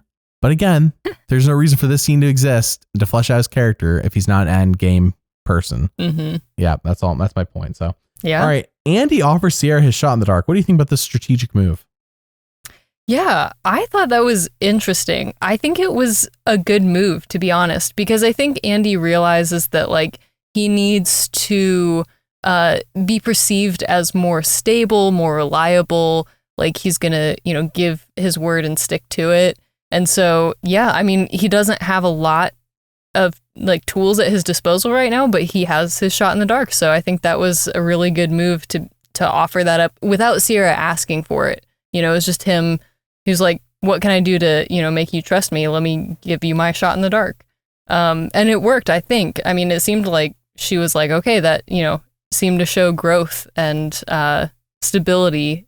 there's no reason for this scene to exist to flesh out his character if he's not an end game person. Yeah, that's all. That's my point. So, yeah. All right. Andy offers Sierra his shot in the dark. What do you think about this strategic move? Yeah, I thought that was interesting. I think it was a good move, to be honest, because I think Andy realizes that like he needs to be perceived as more stable, more reliable. Like he's going to, give his word and stick to it. And so, yeah, I mean, he doesn't have a lot of like tools at his disposal right now, but he has his shot in the dark. So I think that was a really good move to offer that up without Sierra asking for it. It's just him. He's like, what can I do to, make you trust me? Let me give you my shot in the dark. And it worked, I think. I mean, it seemed like she was like, okay, that, seemed to show growth and stability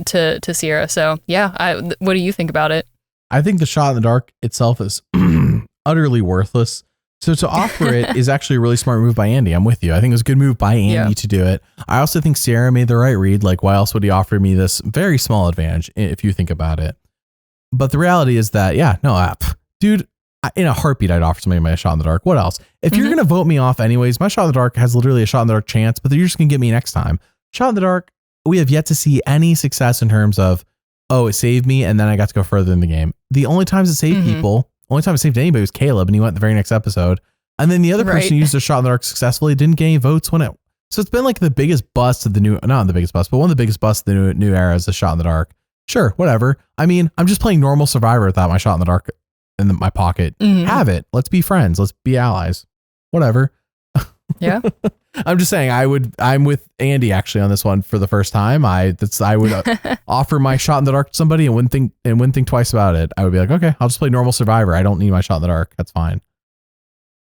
to Sierra. So, yeah, what do you think about it? I think the shot in the dark itself is utterly worthless. So to offer it is actually a really smart move by Andy. I'm with you. I think it was a good move by Andy to do it. I also think Sierra made the right read. Like, why else would he offer me this very small advantage if you think about it? But the reality is that, dude, in a heartbeat, I'd offer somebody my shot in the dark. What else? If you're going to vote me off anyways, my shot in the dark has literally a shot in the dark chance, but you're just going to get me next time. Shot in the dark, we have yet to see any success in terms of, oh, it saved me and then I got to go further in the game. The only times it saved people, only time it saved anybody was Caleb, and he went the very next episode. And then the other person who used their shot in the dark successfully didn't get any votes when it. So it's been like the biggest bust of the new, not the biggest bust, but one of the biggest busts of the new era is the shot in the dark. Sure, whatever. I mean, I'm just playing normal Survivor without my shot in the dark in my pocket. Have it. Let's be friends. Let's be allies. Whatever. Yeah. I'm just saying I'm with Andy actually on this one for the first time. I would offer my shot in the dark to somebody and wouldn't think twice about it. I would be like, okay, I'll just play normal survivor. I don't need my shot in the dark. That's fine.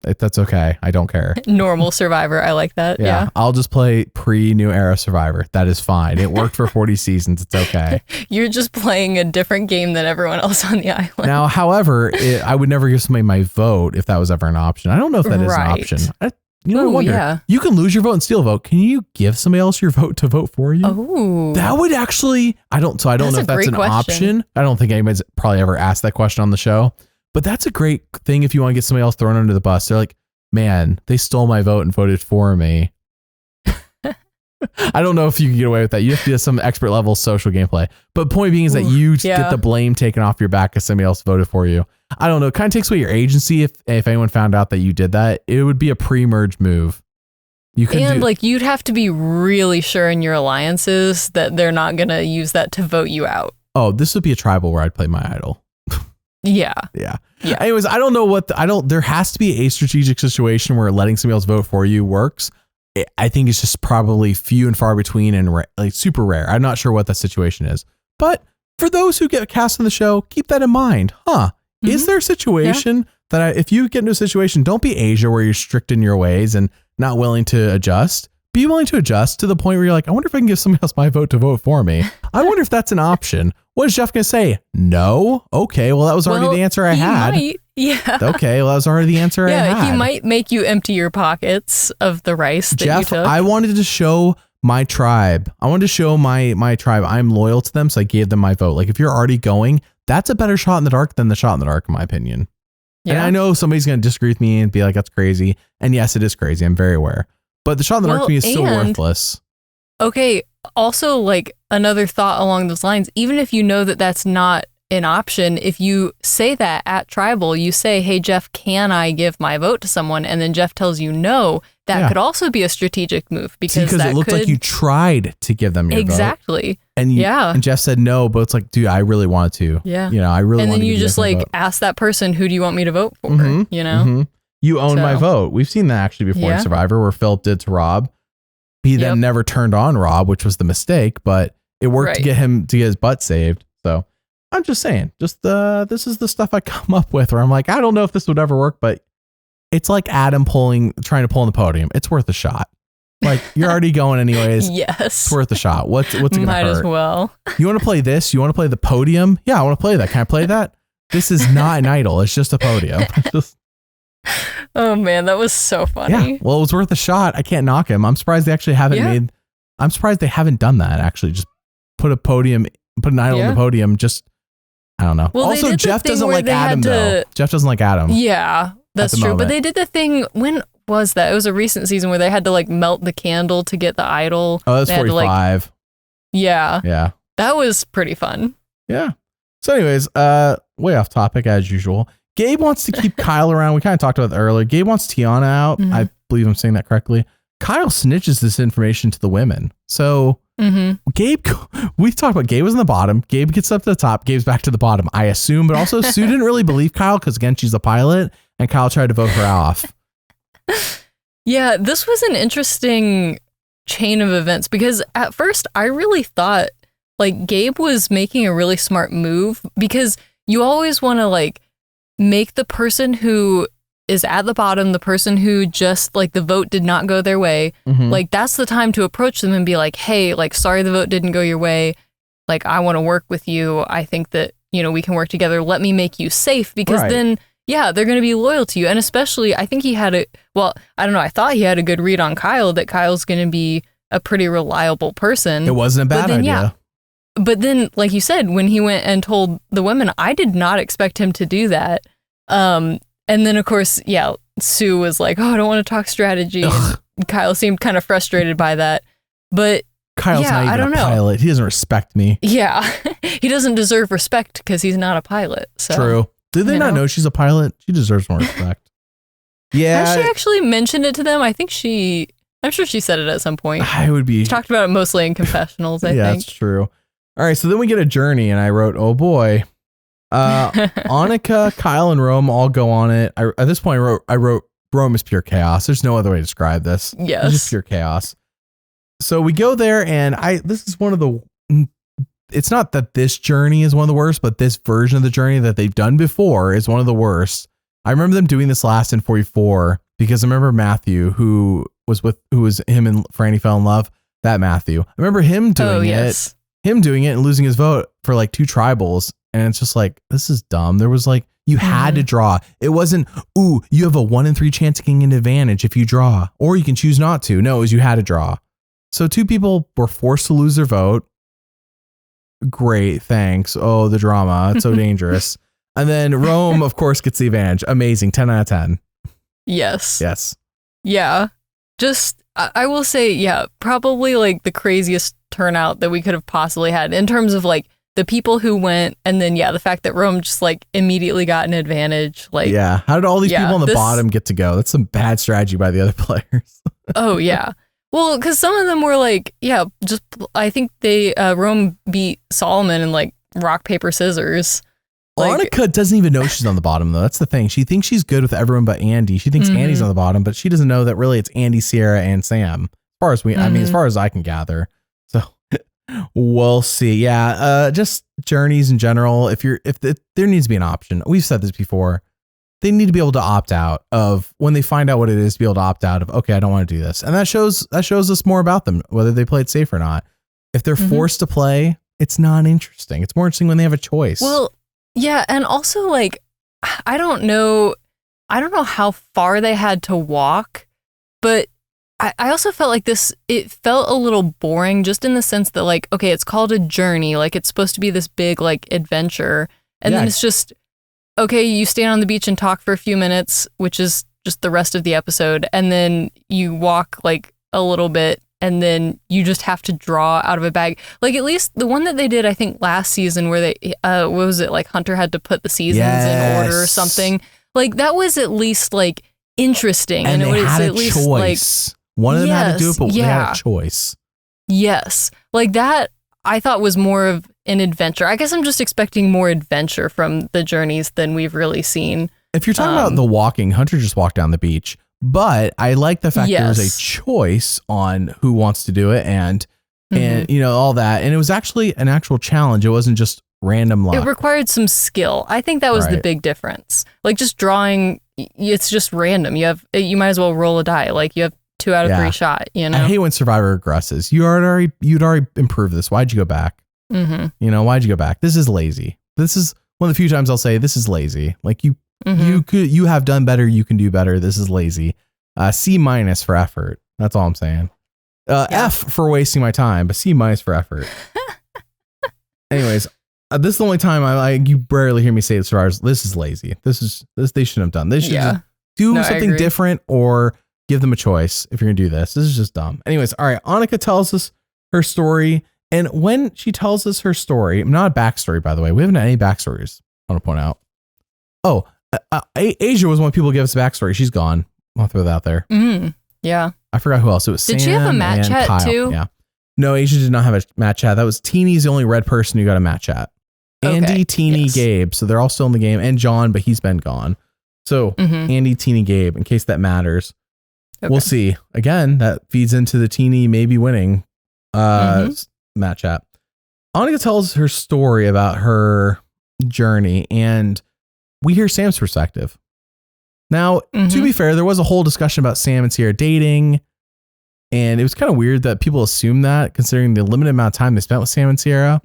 That's okay. I don't care. Normal survivor. I like that. Yeah. I'll just play pre-new era survivor. That is fine. It worked for 40 seasons. It's okay. You're just playing a different game than everyone else on the island. Now, however, I would never give somebody my vote if that was ever an option. I don't know if that is an option. I wonder. Yeah. You can lose your vote and steal a vote. Can you give somebody else your vote to vote for you? Oh, that would actually. I don't know if that's an option. I don't think anybody's probably ever asked that question on the show. But that's a great thing if you want to get somebody else thrown under the bus. They're like, man, they stole my vote and voted for me. I don't know if you can get away with that. You have to do some expert level social gameplay. But point being is that you get the blame taken off your back because somebody else voted for you. I don't know. It kind of takes away your agency if anyone found out that you did that. It would be a pre-merge move. You'd have to be really sure in your alliances that they're not going to use that to vote you out. Oh, this would be a tribal where I'd play my idol. Yeah. Anyways, I don't know there has to be a strategic situation where letting somebody else vote for you works. I think it's just probably few and far between and like super rare. I'm not sure what that situation is, but for those who get cast on the show, keep that in mind. Is there a situation that if you get into a situation, don't be Asia where you're strict in your ways and not willing to adjust. Be willing to adjust to the point where you're like, I wonder if I can give somebody else my vote to vote for me. I wonder if that's an option. What is Jeff going to say? No. Okay. Well, that was already the answer I had. Yeah. Okay. Well, that was already the answer I had. Yeah. He might make you empty your pockets of the rice that you took. I wanted to show my tribe. I wanted to show my tribe I'm loyal to them. So I gave them my vote. Like if you're already going, that's a better shot in the dark than the shot in the dark, in my opinion. Yeah. And I know somebody's going to disagree with me and be like, that's crazy. And yes, it is crazy. I'm very aware. But the shot in the dark to me is still worthless. Okay. Also, like another thought along those lines, even if you know that that's not an option, if you say that at tribal, you say, hey, Jeff, can I give my vote to someone? And then Jeff tells you no, that could also be a strategic move because it looked like you tried to give them your vote. And and Jeff said no, but it's like, dude, I really want to. Yeah. I really want to. And then you just like ask that person, who do you want me to vote for? You own my vote. We've seen that actually before in Survivor where Philip did to Rob. He then never turned on Rob, which was the mistake, but it worked to get his butt saved. So I'm just saying, this is the stuff I come up with where I'm like, I don't know if this would ever work, but it's like Adam trying to pull on the podium. It's worth a shot. Like you're already going anyways. Yes. It's worth a shot. What's it going to hurt? Might as well. You want to play this? You want to play the podium? Yeah, I want to play that. Can I play that? This is not an idol. It's just a podium. Oh man, that was so funny. Yeah, well, it was worth a shot. I can't knock him. I'm surprised they actually haven't I'm surprised they haven't done that. Actually, just put an idol on the podium. Just I don't know. Well, also, Jeff doesn't like Adam though. Jeff doesn't like Adam. Yeah, that's true. But they did the thing. When was that? It was a recent season where they had to like melt the candle to get the idol. Oh, that's 45. Yeah. That was pretty fun. Yeah. So, anyways, way off topic as usual. Gabe wants to keep Kyle around. We kind of talked about that earlier. Gabe wants Tiana out. Mm-hmm. I believe I'm saying that correctly. Kyle snitches this information to the women. So Gabe, we talked about Gabe was in the bottom. Gabe gets up to the top. Gabe's back to the bottom, I assume. But also Sue didn't really believe Kyle because, again, she's a pilot. And Kyle tried to vote her off. Yeah, this was an interesting chain of events because at first I really thought like Gabe was making a really smart move because you always want to like make the person who is at the bottom, the person who just like the vote did not go their way. Like that's the time to approach them and be like, hey, like, sorry, the vote didn't go your way. Like, I want to work with you. I think that, we can work together. Let me make you safe because then, they're going to be loyal to you. And especially, I think I thought he had a good read on Kyle that Kyle's going to be a pretty reliable person. It wasn't a bad idea. Yeah. But then, like you said, when he went and told the women, I did not expect him to do that. And then, of course, Sue was like, oh, I don't want to talk strategy. And Kyle seemed kind of frustrated by that. But Kyle's not even a pilot. He doesn't respect me. Yeah. He doesn't deserve respect because he's not a pilot. So, true. Did they not know she's a pilot? She deserves more respect. Yeah. Has she actually mentioned it to them? I'm sure she said it at some point. She talked about it mostly in confessionals, I think. Yeah, that's true. All right. So then we get a journey and I wrote, oh boy. Annika, Kyle, and Rome all go on it. At this point, I wrote Rome is pure chaos. There's no other way to describe this. Yes. It's just pure chaos. So we go there, and this is one of the, it's not that this journey is one of the worst, but this version of the journey that they've done before is one of the worst. I remember them doing this last in 44 because I remember Matthew, who was him and Franny fell in love, that Matthew. I remember him doing it and losing his vote for like 2 tribals. And it's just like, this is dumb. There was like, you had to draw. It wasn't, ooh, you have a 1 in 3 chance of getting an advantage if you draw, or you can choose not to. No, it was you had to draw. So 2 people were forced to lose their vote. Great, thanks. Oh, the drama. It's so dangerous. And then Rome, of course, gets the advantage. Amazing. 10 out of 10. Yes. Yes. Yeah. Just, I will say, yeah, probably like the craziest turnout that we could have possibly had in terms of like the people who went, and then, yeah, the fact that Rome just like immediately got an advantage. Like, yeah. How did all these people on the bottom get to go? That's some bad strategy by the other players. Oh, yeah. Well, because some of them were like, yeah, just, I think Rome beat Solomon in like rock, paper, scissors. Like, Annika doesn't even know she's on the bottom, though. That's the thing. She thinks she's good with everyone but Andy. She thinks Andy's on the bottom, but she doesn't know that really it's Andy, Sierra, and Sam. As far as as far as I can gather. So we'll see. Yeah. Just journeys in general. If there needs to be an option. We've said this before. They need to be able to opt out of when they find out what it is, to be able to opt out of, okay, I don't want to do this. And that shows us more about them, whether they play it safe or not. If they're forced to play, it's not interesting. It's more interesting when they have a choice. Well, yeah. And also like, I don't know how far they had to walk, but I also felt like it felt a little boring just in the sense that like, okay, it's called a journey. Like it's supposed to be this big like adventure. And then it's just, okay, you stand on the beach and talk for a few minutes, which is just the rest of the episode. And then you walk like a little bit and then you just have to draw out of a bag. Like at least the one that they did, I think last season where they, what was it? Like Hunter had to put the seasons in order or something. Like that was at least like interesting. And it they was had at a least choice. like, one of them had to do it, but they had a choice. Yes. Like that I thought was more of an adventure. I guess I'm just expecting more adventure from the journeys than we've really seen. If you're talking about the walking, Hunter just walked down the beach. But I like the fact there was a choice on who wants to do it and you know, all that. And it was actually an actual challenge. It wasn't just random luck. It required some skill. I think that was the big difference. Like just drawing, it's just random. You might as well roll a die. Like you have 2 out of 3 shot, you know? I hate when Survivor regresses. You'd already improved this. Why'd you go back? You know, why'd you go back? This is lazy. This is one of the few times I'll say this is lazy. Like you have done better. You can do better. This is lazy. C- for effort. That's all I'm saying. F for wasting my time, but C- for effort. Anyways, this is the only time you rarely hear me say Survivors. This is lazy. This they shouldn't have done. They should just do something different or give them a choice. If you're gonna do this is just dumb. Anyways, all right. Annika tells us her story, and when she tells us her story, not a backstory, by the way. We haven't had any backstories. I want to point out. Oh. Asia was one people give us a backstory. She's gone. I'll throw that out there. Yeah. I forgot who else. It was Sam. Did she have a Matt chat Kyle. too? Yeah. No, Asia did not have a Matt chat. That was Teeny's the only red person who got a Matt chat. Andy, Teeny, Gabe. So they're all still in the game. And John, but he's been gone. So Andy, Teeny, Gabe, in case that matters. Okay. We'll see. Again, that feeds into the Teeny maybe winning Matt chat. Annika tells her story about her journey, and we hear Sam's perspective. Now, to be fair, there was a whole discussion about Sam and Sierra dating, and it was kind of weird that people assume that, considering the limited amount of time they spent with Sam and Sierra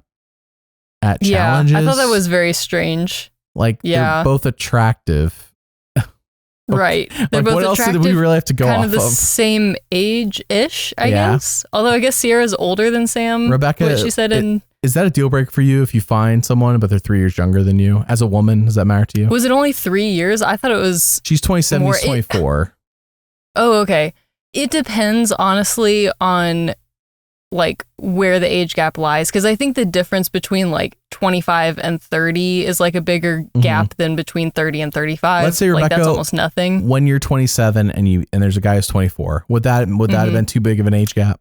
at challenges. I thought that was very strange. Like, they're both attractive. Right. They're both what else attractive, did we really have to go kind off of the same age-ish, I guess. Although I guess Sierra's older than Sam. Rebekah, what she said is that a deal breaker for you if you find someone but they're 3 years younger than you? As a woman, does that matter to you? Was it only 3 years? I thought it was. She's 27, he's 24. Oh, okay. It depends, honestly, on like where the age gap lies, because I think the difference between like 25 and 30 is like a bigger gap than between 30 and 35. Let's say, Rebekah, like that's almost nothing. When you're 27 and there's a guy who's 24, would that have been too big of an age gap?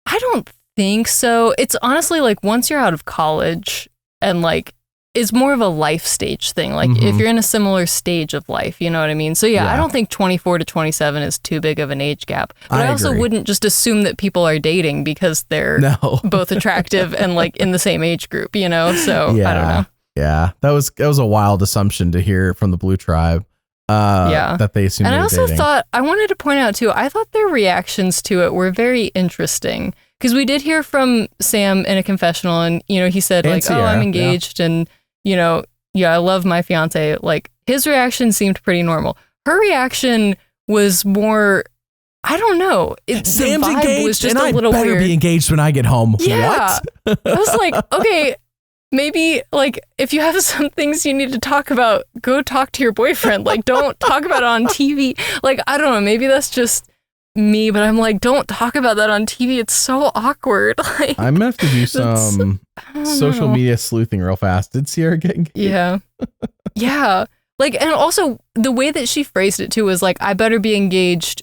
I don't think so. It's honestly like once you're out of college and like it's more of a life stage thing. Like if you're in a similar stage of life, you know what I mean? So yeah, I don't think 24 to 27 is too big of an age gap. But I also wouldn't just assume that people are dating because they're both attractive and like in the same age group, you know? So I don't know. Yeah, that was a wild assumption to hear from the Blue Tribe. That they assumed. And they I were also dating. thought, I wanted to point out too, I thought their reactions to it were very interesting. Because we did hear from Sam in a confessional, and you know, he said like, Sierra, "Oh, I'm engaged, and you know, I love my fiance." Like his reaction seemed pretty normal. Her reaction was more, I don't know. Sam's engaged, was just and a little I better weird. be engaged when I get home. Yeah, What? I was like, okay, maybe like if you have some things you need to talk about, go talk to your boyfriend. Like, don't talk about it on TV. Like, I don't know. Maybe that's just me, but I'm like, don't talk about that on TV. It's so awkward. Like, I'm gonna have to do some social media sleuthing real fast. Did Sierra get engaged? Yeah. Yeah. Like, and also the way that she phrased it too was like, I better be engaged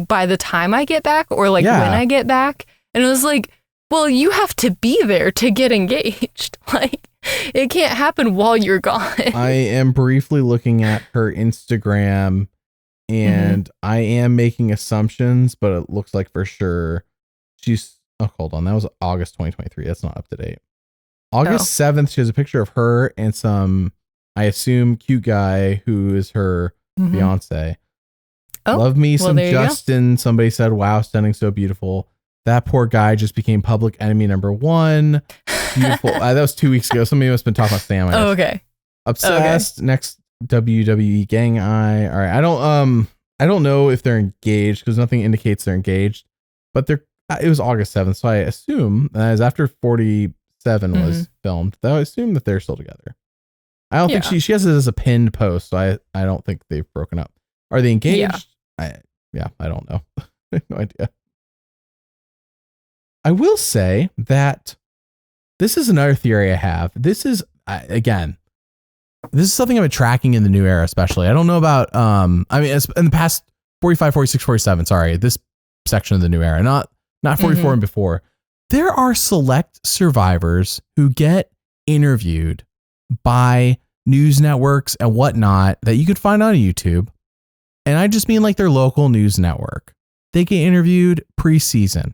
by the time I get back or like when I get back. And it was like, well, you have to be there to get engaged. Like, it can't happen while you're gone. I am briefly looking at her Instagram and I am making assumptions, but it looks like for sure she's, hold on. That was August 2023. That's not up to date. August 7th, she has a picture of her and some, I assume, cute guy who is her fiance. Oh, love me some there you Justin. Somebody said, wow, stunning, so beautiful. That poor guy just became public enemy number 1. Beautiful. That was 2 weeks ago. Somebody must have been talking about Sam. Oh, okay. Obsessed. Okay. Next WWE gang eye. All right. I don't know if they're engaged because nothing indicates they're engaged, but it was August 7th. So I assume as after 47 was filmed, that I assume that they're still together. I don't think she has it as a pinned post. So I don't think they've broken up. Are they engaged? I don't know. I have no idea. I will say that this is another theory I have. This is, again, this is something I've been tracking in the new era, especially. I don't know about, I mean, in the past 45, 46, 47, sorry, this section of the new era, not 44 and before. There are select survivors who get interviewed by news networks and whatnot that you could find on YouTube. And I just mean like their local news network. They get interviewed preseason.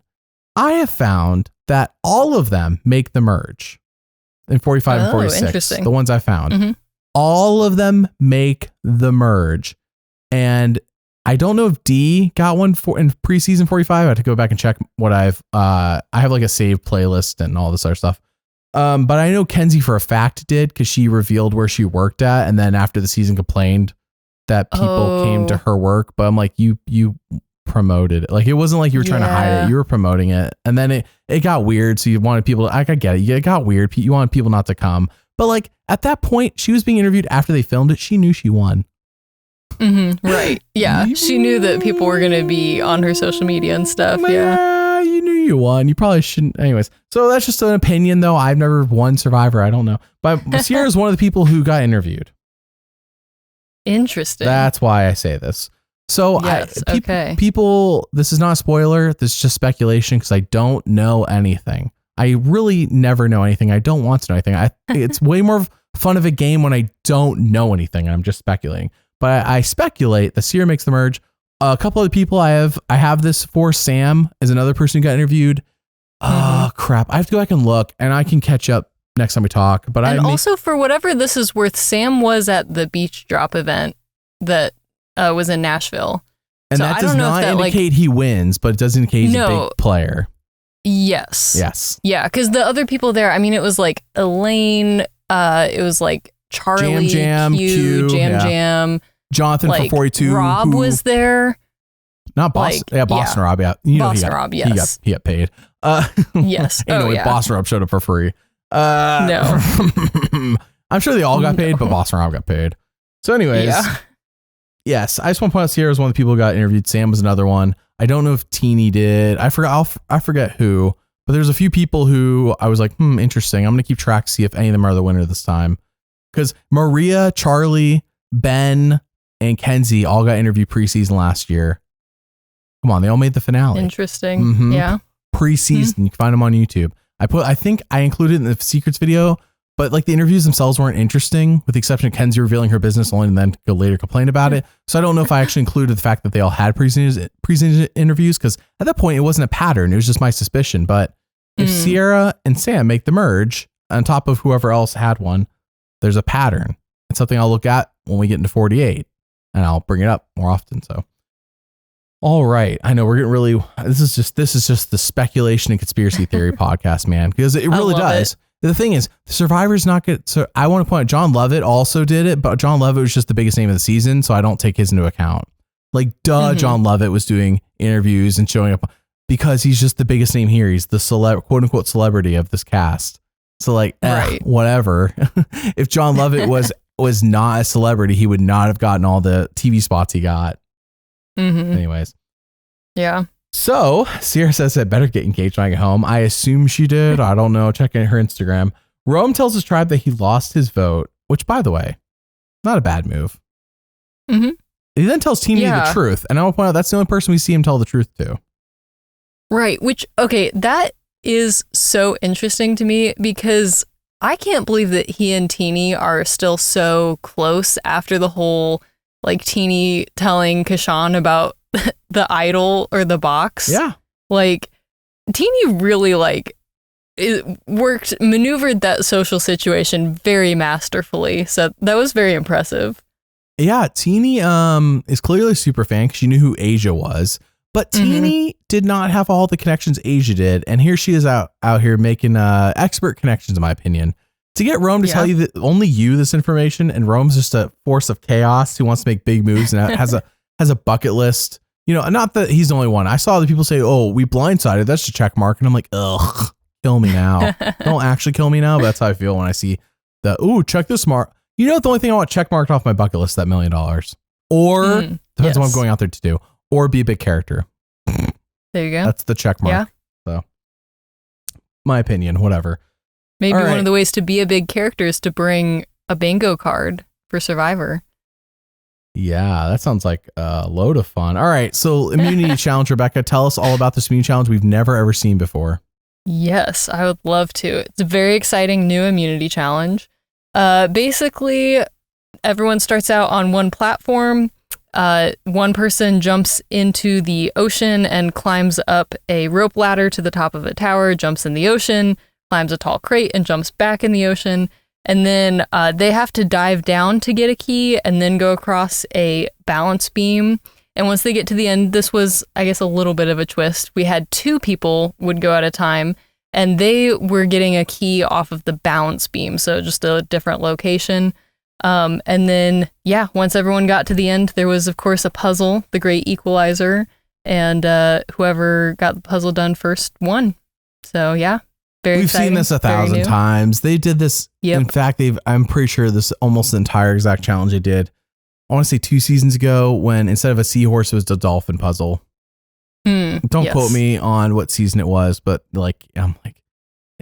I have found that all of them make the merge in 45 and 46. The ones I found. All of them make the merge. And I don't know if D got one in preseason 45. I had to go back and check what I have like a saved playlist and all this other stuff. But I know Kenzie for a fact did because she revealed where she worked at. And then after the season complained that people came to her work. But I'm like, you promoted it. Like, it wasn't like you were trying to hide it. You were promoting it. And then it got weird. So you wanted people to, I get it. It got weird. You wanted people not to come. But like at that point, she was being interviewed after they filmed it. She knew she won. Right. Yeah. She knew that people were going to be on her social media and stuff. Yeah. You knew you won. You probably shouldn't. Anyways. So that's just an opinion though. I've never won Survivor. I don't know. But Sierra is one of the people who got interviewed. Interesting. That's why I say this. So yes, people, this is not a spoiler. This is just speculation because I don't know anything. I really never know anything. I don't want to know anything. It's way more fun of a game when I don't know anything and I'm just speculating. But I speculate that Sierra makes the merge. A couple other people I have this for. Sam is another person who got interviewed. Crap. I have to go back and look and I can catch up next time we talk. But also for whatever this is worth, Sam was at the beach drop event that was in Nashville. And so that does not indicate he wins, but it does indicate he's a big player. Yes. Yeah, because the other people there, I mean, it was like Elaine, it was like Charlie, Q, Jam. Jonathan from 42. Rob was there. Not Boston. Boston Rob. Yeah. You know, Boston Rob, yes. He got paid. Yes. Boston Rob showed up for free. No. I'm sure they all got paid, but Boston Rob got paid. So anyways. Yes, I just want to point out Sierra was one of the people who got interviewed. Sam was another one. I don't know if Teeny did. I forget who, but there's a few people who I was like, interesting. I'm going to keep track to see if any of them are the winner this time. Because Maria, Charlie, Ben, and Kenzie all got interviewed preseason last year. Come on, they all made the finale. Interesting. Yeah. Preseason. You can find them on YouTube. I think I included it in the secrets video, but like the interviews themselves weren't interesting, with the exception of Kenzie revealing her business only and then go later complain about it. So I don't know if I actually included the fact that they all had presentation interviews, because at that point it wasn't a pattern. It was just my suspicion. But if Sierra and Sam make the merge on top of whoever else had one, there's a pattern. It's something I'll look at when we get into 48, and I'll bring it up more often. So, all right. I know we're getting really, this is just the speculation and conspiracy theory podcast, man, because it really does. The thing is, Survivor's not good. So I want to point out, John Lovett also did it, but John Lovett was just the biggest name of the season, so I don't take his into account. Like, John Lovett was doing interviews and showing up because he's just the biggest name here. He's the quote unquote celebrity of this cast. So like, whatever. If John Lovett was not a celebrity, he would not have gotten all the TV spots he got. Anyways. Yeah. So Sierra says I better get engaged when I get home. I assume she did. I don't know. Checking her Instagram. Rome tells his tribe that he lost his vote, which, by the way, not a bad move. He then tells Teeny the truth. And I will point out that's the only person we see him tell the truth to. Right. Which, okay, that is so interesting to me, because I can't believe that he and Teeny are still so close after the whole, like, Teeny telling Kashan about the idol or the box. Yeah. Like, Teeny really, like, maneuvered that social situation very masterfully. So that was very impressive. Yeah, Teeny is clearly a super fan because she knew who Asia was. But Teeny did not have all the connections Asia did. And here she is out here making expert connections, in my opinion. To get Rome to tell you that only this information, and Rome's just a force of chaos who wants to make big moves and has a bucket list. You know, not that he's the only one. I saw other people say, oh, we blindsided. That's a check mark. And I'm like, ugh, kill me now. Don't actually kill me now. But that's how I feel when I see check this mark. You know, the only thing I want check marked off my bucket list is that $1 million. Or depends on what I'm going out there to do. Or be a big character. There you go. That's the check mark. Yeah. So, my opinion, whatever. Maybe one of the ways to be a big character is to bring a bingo card for Survivor. Yeah, that sounds like a load of fun. All right, so immunity challenge, Rebekah. Tell us all about this immunity challenge we've never ever seen before. Yes, I would love to. It's a very exciting new immunity challenge. Basically, everyone starts out on one platform. One person jumps into the ocean and climbs up a rope ladder to the top of a tower, jumps in the ocean, climbs a tall crate and jumps back in the ocean. And then they have to dive down to get a key and then go across a balance beam. And once they get to the end, this was, I guess, a little bit of a twist. We had 2 people would go at a time, and they were getting a key off of the balance beam. So just a different location. And then, once everyone got to the end, there was, of course, a puzzle, the great equalizer. And whoever got the puzzle done first won. So, very exciting. We've seen this 1,000 times. They did this. Yep. In fact, I'm pretty sure this almost the entire exact challenge they did. I want to say 2 seasons ago, when instead of a seahorse, it was a dolphin puzzle. Don't quote me on what season it was, but I'm like,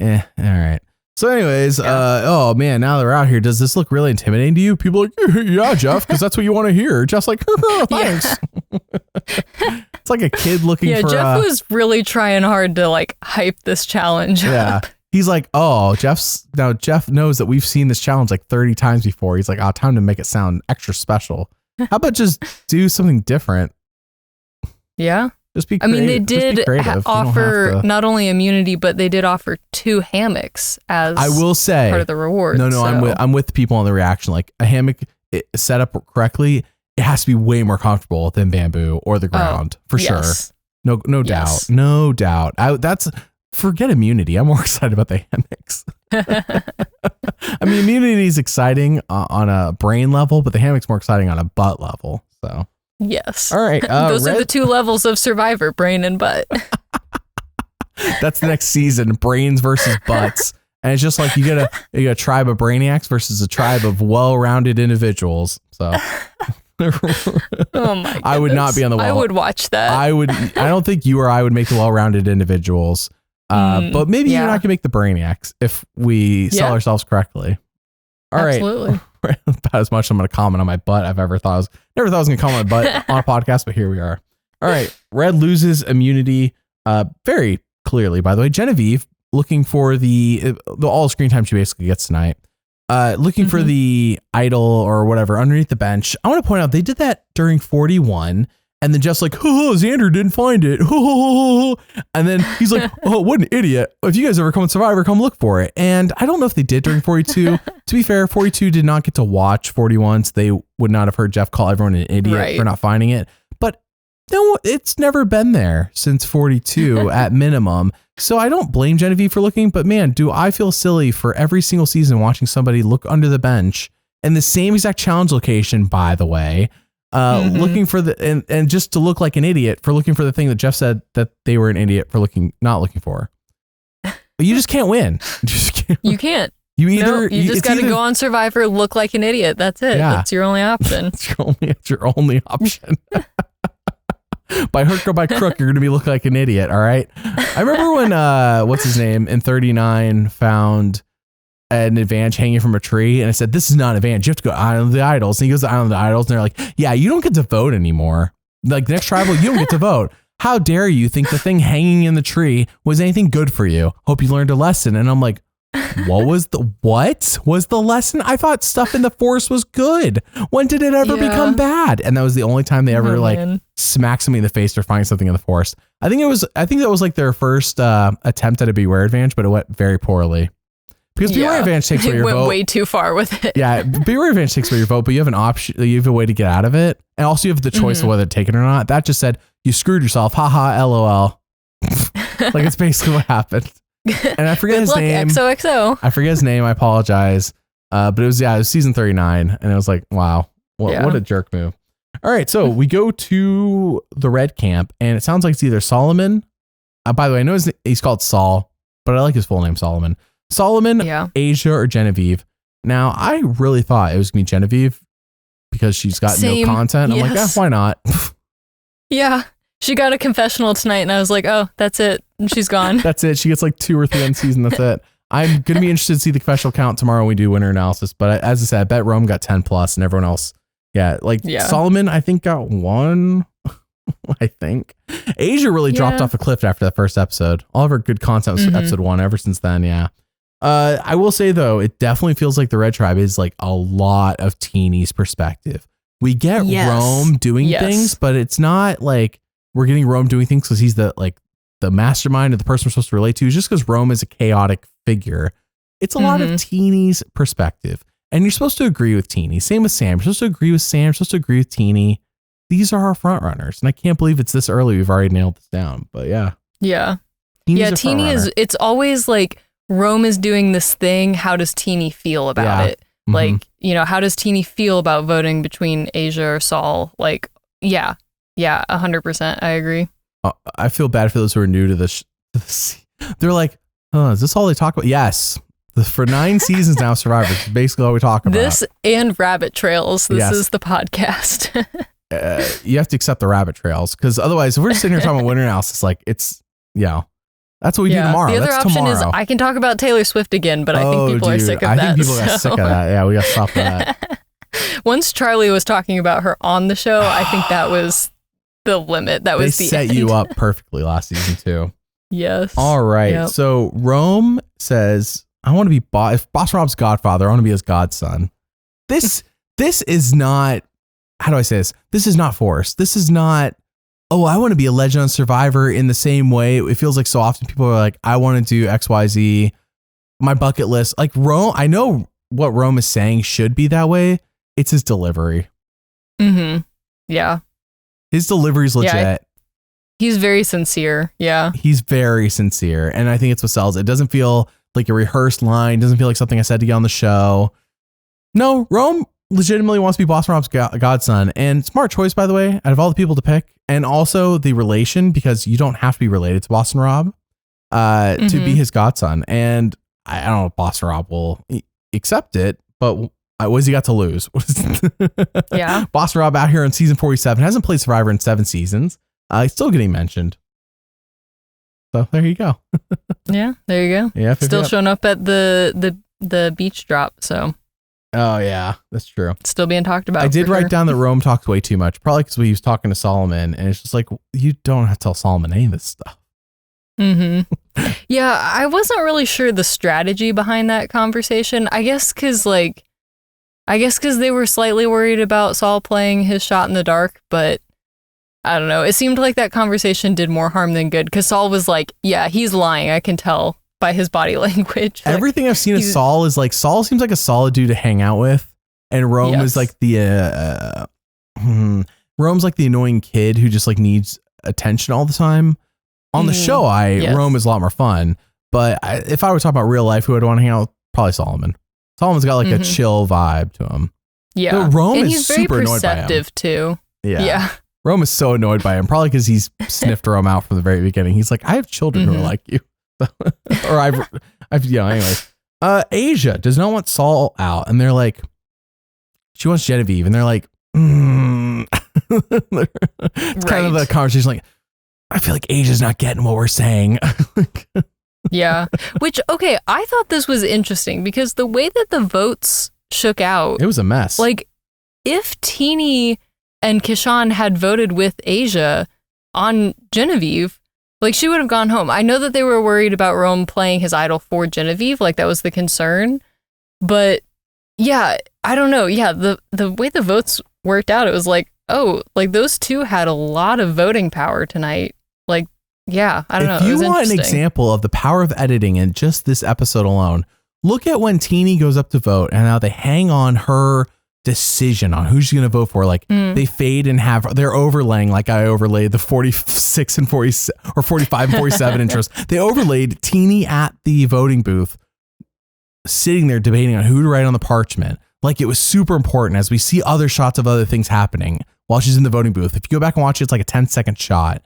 all right. So anyways, oh man, now that we're out here, does this look really intimidating to you? People are like, yeah, Jeff, because that's what you want to hear. Jeff's like, thanks. It's like a kid looking for... Yeah, Jeff was really trying hard to hype this challenge up. He's like, oh, Jeff knows that we've seen this challenge 30 times before. He's like, time to make it sound extra special. How about just do something different? Yeah. Just be creative. I mean, they did offer not only immunity, but they did offer 2 hammocks as I will say part of the reward. No, I'm with people on the reaction. Like a hammock set up correctly, it has to be way more comfortable than bamboo or the ground for sure. No doubt. No doubt. Forget immunity. I'm more excited about the hammocks. I mean, immunity is exciting on a brain level, but the hammock's more exciting on a butt level. So. Yes. All right. Those are the 2 levels of Survivor, brain and butt. That's the next season, brains versus butts. And it's just like you get a tribe of brainiacs versus a tribe of well-rounded individuals. So oh my goodness. I would not be on the wall. I would watch that. I don't think you or I would make the well-rounded individuals. But maybe you and I can make the brainiacs if we sell ourselves correctly. All Absolutely. Right. About as much I'm going to comment on my butt I've ever thought. Never thought I was going to comment on my butt on a podcast, but here we are. All right. Red loses immunity very clearly, by the way. Genevieve looking for the all screen time she basically gets tonight. Looking for the idol or whatever underneath the bench. I want to point out they did that during 41. And then Jeff's like, oh, Xander didn't find it. And then he's like, oh, what an idiot. If you guys ever come on Survivor, come look for it. And I don't know if they did during 42. To be fair, 42 did not get to watch 41, so they would not have heard Jeff call everyone an idiot for not finding it. But no, it's never been there since 42 at minimum. So I don't blame Genevieve for looking, but man, do I feel silly for every single season watching somebody look under the bench in the same exact challenge location, by the way. Looking for the and just to look like an idiot for looking for the thing that Jeff said that they were an idiot for not looking for. But you just can't win. You can't. You just got to go on Survivor, look like an idiot. That's it. Yeah. That's your only option. It's your only option. By hook or by crook, you're going to be looking like an idiot. All right. I remember when what's his name in 39 found an advantage hanging from a tree, and I said, this is not an advantage, you have to go Island of the Idols. And he goes to Island of the Idols, and they're like, yeah, you don't get to vote anymore. Like, next tribal, you don't get to vote. How dare you think the thing hanging in the tree was anything good for you? Hope you learned a lesson. And I'm like, what was the lesson? I thought stuff in the forest was good. When did it ever become bad? And that was the only time they ever smacked somebody in the face for finding something in the forest. I think that was like their first attempt at a Beware advantage, but it went very poorly. Because Beware Advantage takes away your vote. Went way too far with it. Yeah, Beware Advantage takes away your vote, but you have an option. You have a way to get out of it, and also you have the choice of whether to take it or not. That just said you screwed yourself. Haha, LOL. Like, it's basically what happened. And I forget his name. XOXO. I forget his name. I apologize. But it was season 39, and it was like, wow, what a jerk move. All right, so we go to the red camp, and it sounds like it's either Solomon. By the way, I know he's called Saul, but I like his full name, Solomon. Solomon, Asia, or Genevieve. Now, I really thought it was going to be Genevieve because she's got no content. I'm like, why not? Yeah. She got a confessional tonight, and I was like, oh, that's it. And she's gone. That's it. She gets like 2 or 3 on the season. That's it. I'm going to be interested to see the confessional count tomorrow when we do winner analysis. But as I said, I bet Rome got 10 plus and everyone else. Solomon, I think, got 1. I think. Asia really dropped off a cliff after that first episode. All of her good content was episode 1 ever since then. Yeah. I will say, though, it definitely feels like the Red Tribe is like a lot of Teeny's perspective. We get Rome doing things, but it's not like we're getting Rome doing things because he's the mastermind or the person we're supposed to relate to. It's just because Rome is a chaotic figure. It's a lot of Teeny's perspective. And you're supposed to agree with Teeny. Same with Sam. You're supposed to agree with Sam. You're supposed to agree with Teeny. These are our front runners. And I can't believe it's this early. We've already nailed this down. But yeah. Yeah. Teeny it's always like, Rome is doing this thing. How does Teeny feel about it? Like, how does Teeny feel about voting between Asia or Saul? Like, 100%. I agree. I feel bad for those who are new to this. They're like, oh, is this all they talk about? Yes. For 9 seasons now, Survivor is basically all we talk about. This and rabbit trails. This is the podcast. You have to accept the rabbit trails because otherwise, if we're just sitting here talking about winner analysis, like that's what we do tomorrow. The other That's option tomorrow. is I can talk about Taylor Swift again, but I think people are sick of that. I think people got sick of that. Yeah, we got to stop that. Once Charlie was talking about her on the show, I think that was the limit. That was the end. They set you up perfectly last season too. Yes. All right. Yep. So Rome says, I want to be if Boss Rob's godfather, I want to be his godson. This is not, how do I say this? This is not forced. This is not, oh, I want to be a legend on Survivor in the same way. It feels like so often people are like, I want to do XYZ, my bucket list. Like Rome, I know what Rome is saying should be that way. It's his delivery. Yeah. His delivery is legit. Yeah, he's very sincere. Yeah. He's very sincere. And I think it's what sells. It doesn't feel like a rehearsed line. It doesn't feel like something I said to get on the show. No, Rome legitimately wants to be Boston Rob's godson, and smart choice, by the way, out of all the people to pick. And also the relation, because you don't have to be related to Boston Rob to be his godson. And I don't know if Boston Rob will accept it, but what has he got to lose? Yeah. Boston Rob out here in season 47 hasn't played Survivor in 7 seasons. He's still getting mentioned. So there you go. Yeah, there you go. Yeah, still showing up at the beach drop. So. Oh yeah, that's true. Still being talked about. I did write down that Rome talks way too much, probably because he was talking to Solomon, and it's just like, you don't have to tell Solomon any of this stuff. Yeah, I wasn't really sure the strategy behind that conversation. I guess because they were slightly worried about Saul playing his shot in the dark, but I don't know. It seemed like that conversation did more harm than good because Saul was like, yeah, he's lying. I can tell by his body language. Like, everything I've seen of Saul is like, Saul seems like a solid dude to hang out with. And Rome is like Rome's like the annoying kid who just like needs attention all the time. On the show, Rome is a lot more fun. But if I were talking about real life, who I'd want to hang out with, probably Solomon. Solomon's got like a chill vibe to him. Yeah. But Rome and is he's very super annoyed by him. perceptive too. Yeah. Rome is so annoyed by him, probably because he's sniffed Rome out from the very beginning. He's like, I have children who are like you. Or anyways. Asia does not want Saul out. And they're like, she wants Genevieve. And they're like, it's kind of the conversation like, I feel like Asia's not getting what we're saying. Yeah. Which, okay, I thought this was interesting because the way that the votes shook out. It was a mess. Like, if Teeny and Kishan had voted with Asia on Genevieve, like, she would have gone home. I know that they were worried about Rome playing his idol for Genevieve. Like, that was the concern. But, yeah, I don't know. Yeah, the way the votes worked out, it was like, oh, like, those two had a lot of voting power tonight. Like, yeah, I don't know. If you want an example of the power of editing in just this episode alone, look at when Teeny goes up to vote and how they hang on her decision on who she's going to vote for. Like they fade and they're overlaying, like I overlaid the 46 and 40 or 45 and 47 interests. They overlaid Teeny at the voting booth, sitting there debating on who to write on the parchment. Like it was super important as we see other shots of other things happening while she's in the voting booth. If you go back and watch it, it's like a 10-second shot.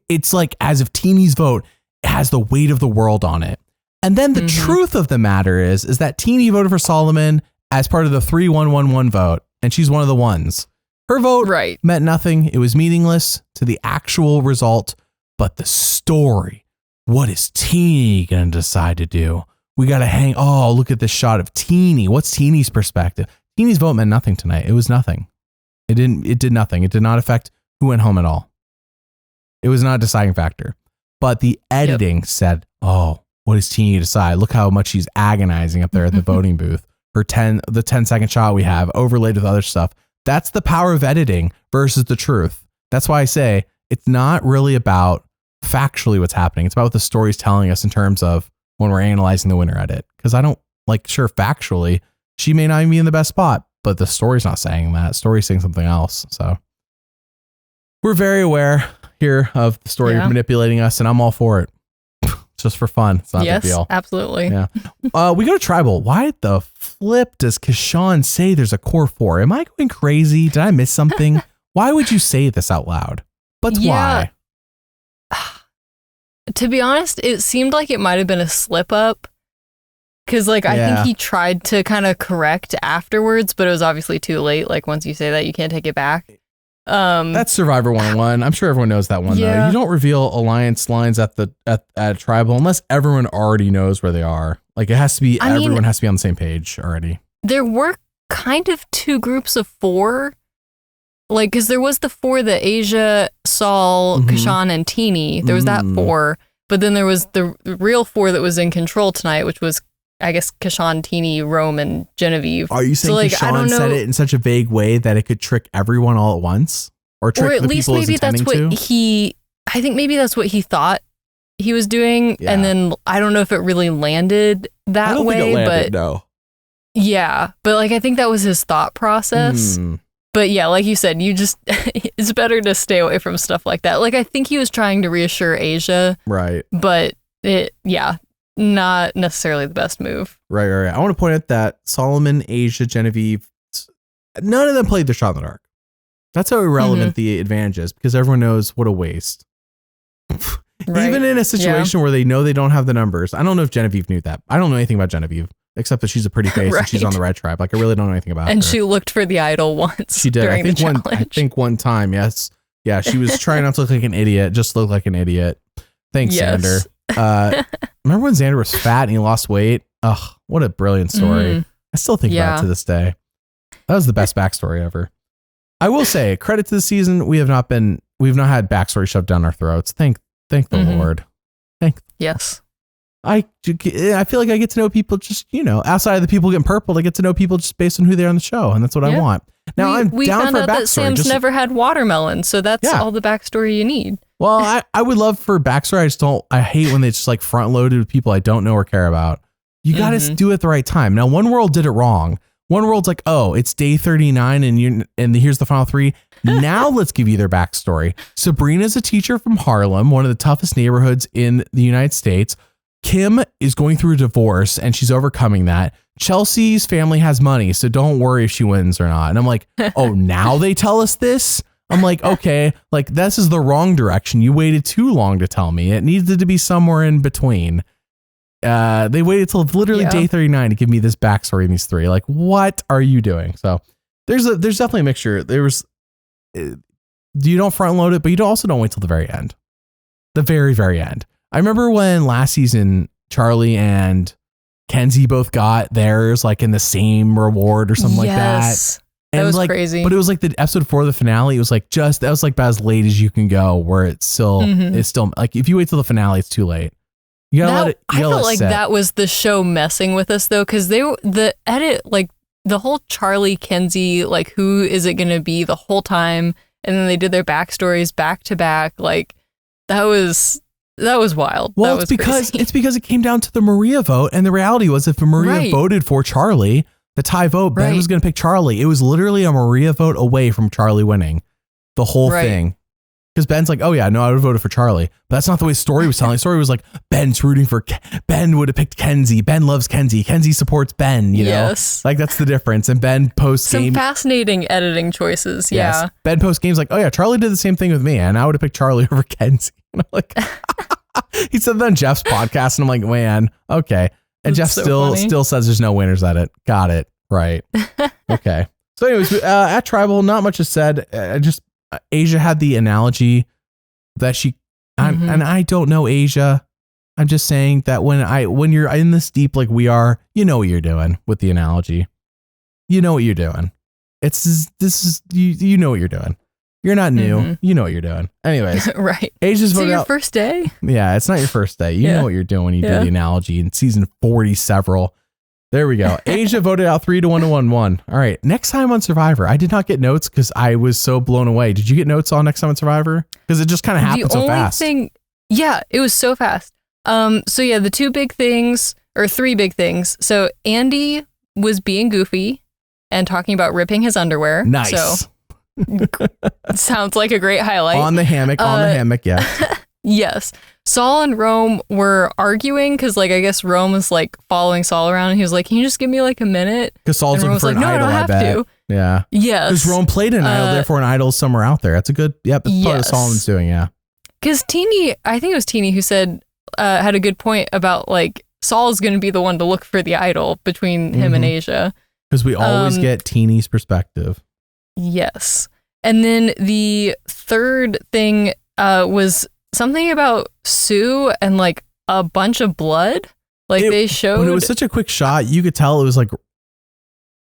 It's like as if Teeny's vote has the weight of the world on it. And then the truth of the matter is that Teeny voted for Solomon as part of the 3-1-1-1 vote. And she's one of the ones. Her vote meant nothing. It was meaningless to the actual result. But the story, what is Teeny going to decide to do? We got to look at this shot of Teeny. What's Teeny's perspective? Teeny's vote meant nothing tonight. It was nothing. It did nothing. It did not affect who went home at all. It was not a deciding factor. But the editing said, oh, what does Teeny decide? Look how much she's agonizing up there at the voting booth. The 10-second shot we have overlaid with other stuff. That's the power of editing versus the truth. That's why I say it's not really about factually what's happening. It's about what the story's telling us in terms of when we're analyzing the winner edit. Because I don't factually, she may not even be in the best spot, but the story's not saying that. The story's saying something else. So we're very aware here of the story manipulating us, and I'm all for it. Just for fun. It's not a big deal. Absolutely. Yeah. We go to tribal. Why the flip does Kishan say there's a core 4? Am I going crazy? Did I miss something? Why would you say this out loud? But why? To be honest, it seemed like it might have been a slip up. Because I think he tried to kind of correct afterwards, but it was obviously too late. Like once you say that, you can't take it back. That's Survivor 101. I'm sure everyone knows that one though. You don't reveal alliance lines at tribal unless everyone already knows where they are. Like it has to be, everyone has to be on the same page already. There were kind of two groups of 4. Like, because there was the 4 that Asia, Saul, Kishan, and Teeny. There was that 4. But then there was the real 4 that was in control tonight, which was, I guess, Kishan, Teeny, Rome, and Genevieve. Are you saying Kishan said it in such a vague way that it could trick everyone all at once? Or trick the people he's intending to? Or at least maybe I think maybe that's what he thought he was doing. Yeah. And then I don't know if it really landed that way. I don't think it landed, no. Yeah. But I think that was his thought process. But yeah, like you said, it's better to stay away from stuff like that. I think he was trying to reassure Asia. Right. But not necessarily the best move. Right. I want to point out that Solomon, Asia, Genevieve, none of them played their shot in the dark. That's how irrelevant the advantage is because everyone knows what a waste. Even in a situation where they know they don't have the numbers. I don't know if Genevieve knew that. I don't know anything about Genevieve except that she's a pretty face and she's on the red tribe. I really don't know anything about her. And she looked for the idol once. She did. During I think one time. Yes. Yeah. She was trying not to look like an idiot. Just look like an idiot. Thanks, Xander. Remember when Xander was fat and he lost weight? Ugh, what a brilliant story. I still think about it to this day. That was the best backstory ever. I will say, credit to the season, we've not had backstory shoved down our throats. Thank the Lord. Yes. I feel like I get to know people just, outside of the people getting purpled, I get to know people just based on who they are on the show. And that's what I want. Now we down found for a out backstory. that Sam's never had watermelon. So that's all the backstory you need. Well, I would love for backstory. I hate when they just like front loaded with people I don't know or care about. You got to do it at the right time. Now, One World did it wrong. One World's like, oh, it's day 39 and here's the final 3. Now let's give you their backstory. Sabrina's a teacher from Harlem, one of the toughest neighborhoods in the United States. Kim is going through a divorce and she's overcoming that. Chelsea's family has money, so don't worry if she wins or not. And I'm like, oh, now they tell us this? I'm like, okay, like this is the wrong direction. You waited too long to tell me. It needed to be somewhere in between. They waited till literally day 39 to give me this backstory in these 3. Like, what are you doing? So there's definitely a mixture. You don't front load it, but you also don't wait till the very end. The very, very end. I remember when last season, Charlie and Kenzie both got theirs like in the same reward or something like that. And that was like, crazy. But it was like the episode before the finale. It was like that was like about as late as you can go where it's still like if you wait till the finale, it's too late. You gotta let it. I felt like that was the show messing with us though, because the edit, like the whole Charlie Kenzie, like who is it going to be the whole time, and then they did their backstories back to back. Like that was wild. Well, it's because it came down to the Maria vote, and the reality was if Maria voted for Charlie, the tie vote, Ben was going to pick Charlie. It was literally a Maria vote away from Charlie winning the whole thing. Because Ben's like, oh yeah, no, I would have voted for Charlie. But that's not the way the story was telling. The story was like, Ben would have picked Kenzie. Ben loves Kenzie. Kenzie supports Ben, you know? Like that's the difference. And Ben post game. Some fascinating editing choices. Yeah. Yes. Ben post game's like, oh yeah, Charlie did the same thing with me. And I would have picked Charlie over Kenzie. And I'm like, he said that on Jeff's podcast. And I'm like, man, okay. And Jeff still says there's no winners at it. Got it. Right. Okay. So anyways, at Tribal, not much is said. Asia had the analogy that and I don't know Asia. I'm just saying that when you're in this deep like we are, you know what you're doing with the analogy. You know what you're doing. You know what you're doing. You're not new. You know what you're doing. Anyways, right. Asia's voted your out. First day. Yeah, it's not your first day. You know what you're doing when you do the analogy in season 40 several. There we go. Asia voted out 3-1-1-1. All right. Next time on Survivor. I did not get notes because I was so blown away. Did you get notes on next time on Survivor? Because it just kind of happened so fast. Yeah, it was so fast. So yeah, the 2 big things or 3 big things. So Andy was being goofy and talking about ripping his underwear. Nice. So sounds like a great highlight. On the hammock, yeah. Yes. Saul and Rome were arguing because, like, I guess Rome was like following Saul around, and he was like, "Can you just give me like a minute?" Because Saul's looking for an idol. I bet. To. Yeah. Yes. Because Rome played an idol, therefore an idol is somewhere out there. That's a good. Yep. That's part of Solomon's doing. Yeah. Because Teeny, I think it was Teeny who said had a good point about like Saul's going to be the one to look for the idol between him and Asia. Because we always get Teeny's perspective. Yes. And then the third thing was something about Sue and like a bunch of blood. Like they showed. When it was such a quick shot, you could tell it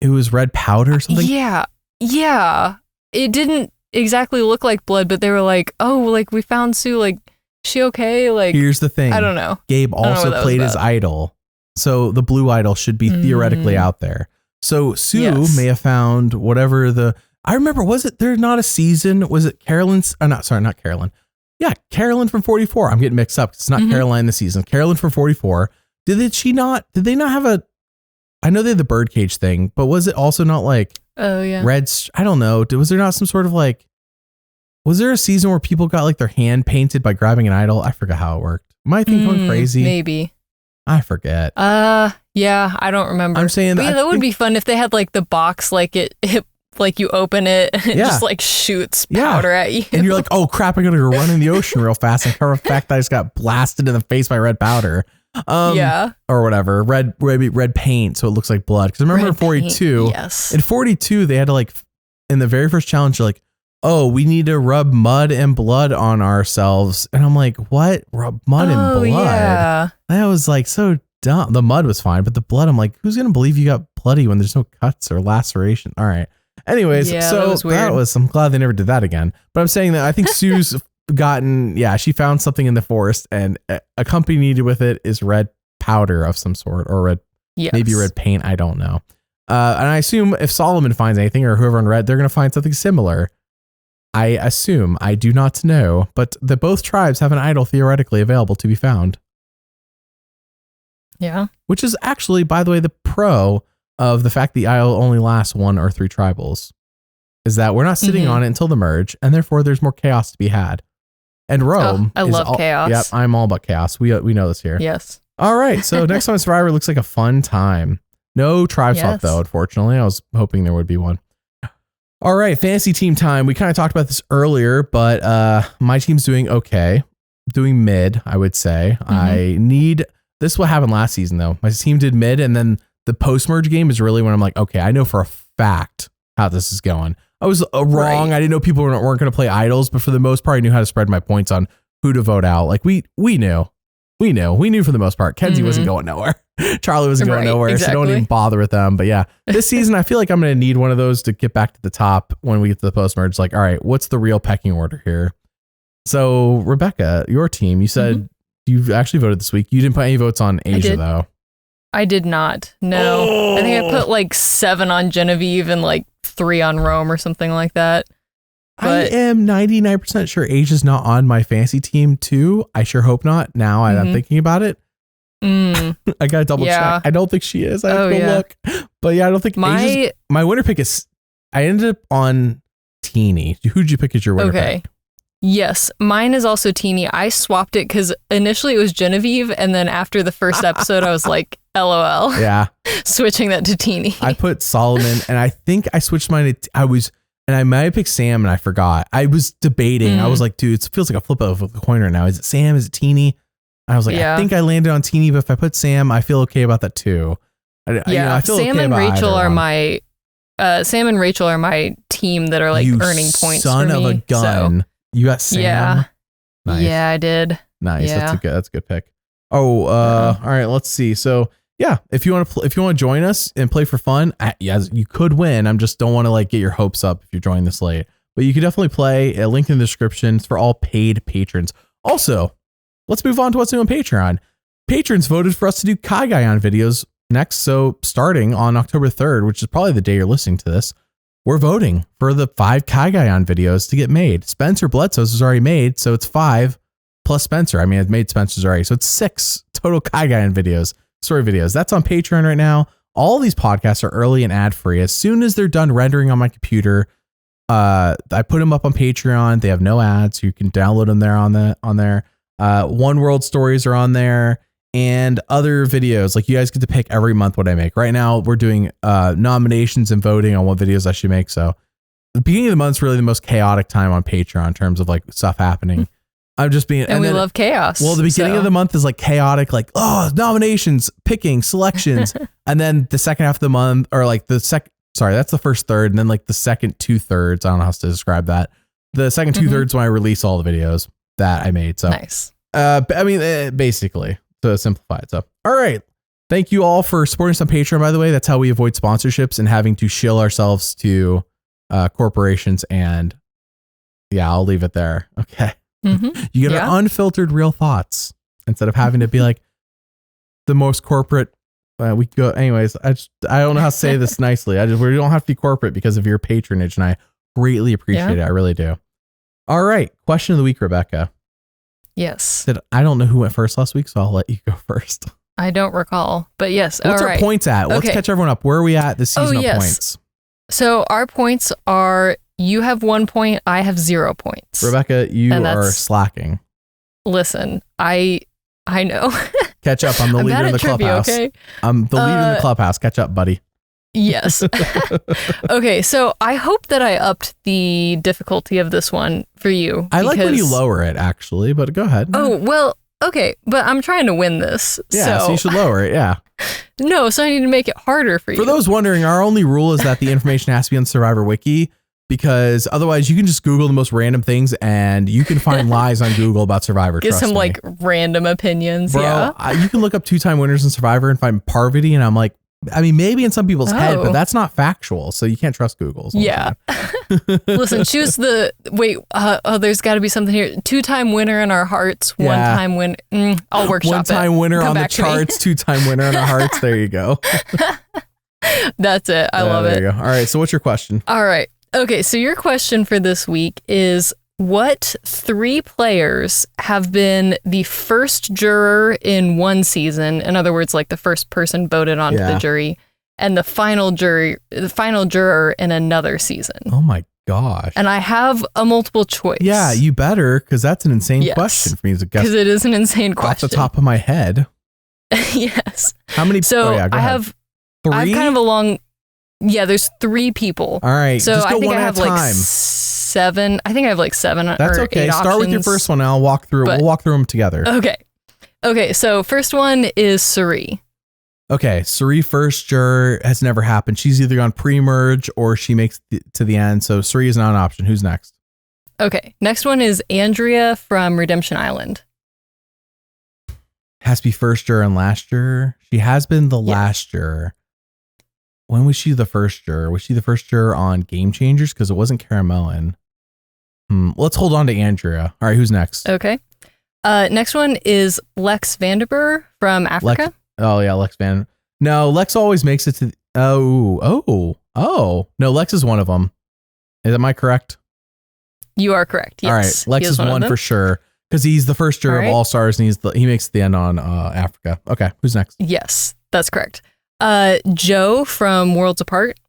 was red powder or something. Yeah. Yeah. It didn't exactly look like blood, but they were like, oh, like we found Sue. Like, she okay? Like, here's the thing. I don't know. Gabe also played his idol. So the blue idol should be theoretically out there. So Sue may have found whatever I remember, was it there not a season? Was it Carolyn's? Not Carolyn. Yeah, Carolyn from 44. I'm getting mixed up. It's not Caroline this season. Carolyn from 44. Did they not have I know they had the birdcage thing, but was it also not like red? I don't know. Was there not some sort of was there a season where people got like their hand painted by grabbing an idol? I forgot how it worked. Am I going crazy? Maybe. I forget. Yeah, I don't remember. I'm saying that would be fun if they had like the box, like it like you open it and it just like shoots powder at you. And you're like, oh crap, I gotta go run in the ocean real fast and cover the fact that I just got blasted in the face by red powder. Or whatever. Red paint, so it looks like blood. Because I remember in 42. Yes. In 42, they had to in the very first challenge, they're like, oh, we need to rub mud and blood on ourselves. And I'm like, what? Rub mud and blood? Yeah. That was like so dumb. The mud was fine, but the blood, I'm like, who's gonna believe you got bloody when there's no cuts or laceration? All right. Anyways, I'm glad they never did that again. But I'm saying that I think Sue's she found something in the forest and accompanied with it is red powder of some sort, or red, Yes. maybe red paint. I don't know. And I assume if Solomon finds anything, or whoever on red, they're going to find something similar. I assume. I do not know, but both tribes have an idol theoretically available to be found. Yeah. Which is actually, by the way, the pro of the fact the idol only lasts 1 or 3 tribals, is that we're not sitting on it until the merge, and therefore there's more chaos to be had. And Rome, I love chaos. Yep, I'm all about chaos. We know this here. Yes. All right, so next time Survivor looks like a fun time. No tribe swap though, unfortunately. I was hoping there would be one. All right, fantasy team time. We kind of talked about this earlier, but my team's doing okay. Doing mid, I would say. This is what happened last season though. My team did mid, and then the post-merge game is really when I'm like, okay, I know for a fact how this is going. I was wrong. Right. I didn't know people weren't going to play idols, but for the most part, I knew how to spread my points on who to vote out. Like we knew for the most part. Kenzie wasn't going nowhere. Charlie wasn't going nowhere. Exactly. So don't even bother with them. But yeah, this season, I feel like I'm going to need one of those to get back to the top when we get to the post merge. Like, all right, what's the real pecking order here? So Rebekah, your team, you said you actually voted this week. You didn't put any votes on Asia though. I did not. No. Oh. I think I put like 7 on Genevieve and like 3 on Rome or something like that. But I am 99% sure Asia's not on my fantasy team too. I sure hope not. Now I'm thinking about it. I got to double check. I don't think she is. I have to look. But yeah, I don't think my winner pick is, I ended up on Teeny. Who'd you pick as your winner pick? Yes, mine is also Teeny. I swapped it because initially it was Genevieve, and then after the first episode, I was like, LOL. Yeah. Switching that to Teeny. I put Solomon, and I think I switched mine to, I might have picked Sam, and I forgot. I was debating. I was like, dude, it feels like a flip of a coin right now. Is it Sam? Is it Teeny? I was like, I think I landed on Teeny, but if I put Sam, I feel okay about that too. I feel Sam okay and about Rachel are my Sam and Rachel are my team that are like earning points. Son for of me, a gun. So. You got Sam. Yeah. Nice. Yeah, I did. Nice. Yeah. That's a good pick. Oh, all right. Let's see. So yeah, if you want to join us and play for fun, yes, you could win. I'm just don't want to like get your hopes up if you're joining this late, but you can definitely play. A link in the description. It's for all paid patrons. Also, let's move on to what's new on Patreon. Patrons voted for us to do Kai Guy videos next. So starting on October 3rd, which is probably the day you're listening to this, we're voting for the 5 Kai Guy videos to get made. Spencer Bledsoe's is already made, so it's 5 plus Spencer. I mean, I've made Spencer's already, so it's 6 total Kai Guy videos, story videos. That's on Patreon right now. All these podcasts are early and ad free. As soon as they're done rendering on my computer, I put them up on Patreon. They have no ads, so you can download them there on there. One World stories are on there. And other videos, like you guys get to pick every month what I make. Right now, we're doing nominations and voting on what videos I should make. So the beginning of the month is really the most chaotic time on Patreon in terms of like stuff happening. I'm just being, and we love chaos. Well, the beginning of the month is like chaotic, like, nominations, picking, selections. And then the second half of the month, or like that's the first third. And then like the second 2/3, I don't know how to describe that. The second 2/3 when I release all the videos that I made. So nice. Basically. To simplify it. So, all right. Thank you all for supporting us on Patreon, by the way. That's how we avoid sponsorships and having to shill ourselves to corporations. And yeah, I'll leave it there. Okay. You get our unfiltered real thoughts instead of having to be like the most corporate. We go anyways. I don't know how to say this nicely. We don't have to be corporate because of your patronage, and I greatly appreciate it. I really do. All right. Question of the week, Rebekah. Yes. I don't know who went first last week, so I'll let you go first. I don't recall, but yes. What's our points at? Let's catch everyone up. Where are we at this season of points? So our points are, you have 1 point, I have 0 points. Rebekah, you are slacking. Listen, I know. Catch up. I'm the leader in the clubhouse. Okay? I'm the leader in the clubhouse. Catch up, buddy. Yes. Okay, so I hope that I upped the difficulty of this one for you. I like when you lower it, actually, but go ahead. Oh, well, okay, but I'm trying to win this. Yeah, so you should lower it, yeah. No, so I need to make it harder for you. For those wondering, our only rule is that the information has to be on Survivor Wiki, because otherwise you can just Google the most random things and you can find lies on Google about Survivor. Get some like random opinions. Bro, yeah. You can look up 2-time winners in Survivor and find Parvati, and I'm like, I mean, maybe in some people's head, but that's not factual. So you can't trust Google. Yeah. Listen, choose there's got to be something here. 2-time winner in our hearts. Yeah. 1-time win. I'll workshop it. 1-time winner on the charts. 2-time winner in our hearts. There you go. That's it. I love it. There you go. All right. So what's your question? All right. Okay. So your question for this week is, what 3 players have been the first juror in one season? In other words, like the first person voted onto the jury, and the final juror in another season. Oh my gosh. And I have a multiple choice. Yeah, you better, because that's an insane question for me as a guest. Because it is an insane question. Off the top of my head. Yes. How many? So go I have 3? I have kind of a long. Yeah, there's 3 people. All right. So just go I think one I at have a time. like 7. I think I have like 7 That's or okay. 8 Start with your first one and I'll walk through. We'll walk through them together. Okay. So first one is Suri. Okay. Suri, first juror, has never happened. She's either gone pre-merge or she makes it to the end. So Suri is not an option. Who's next? Okay. Next one is Andrea from Redemption Island. Has to be first juror and last juror. She has been the last juror. When was she the first juror? Was she the first juror on Game Changers? Because it wasn't Caramelin. Let's hold on to Andrea. All right, who's next? Okay. Next one is Lex Vanderburg from Africa. Lex Van. No, Lex always makes it to. No, Lex is one of them. Am I correct? You are correct. Yes. All right, Lex is one for sure because he's the first juror of All Stars, and he makes the end on Africa. Okay, who's next? Yes, that's correct. Joe from Worlds Apart.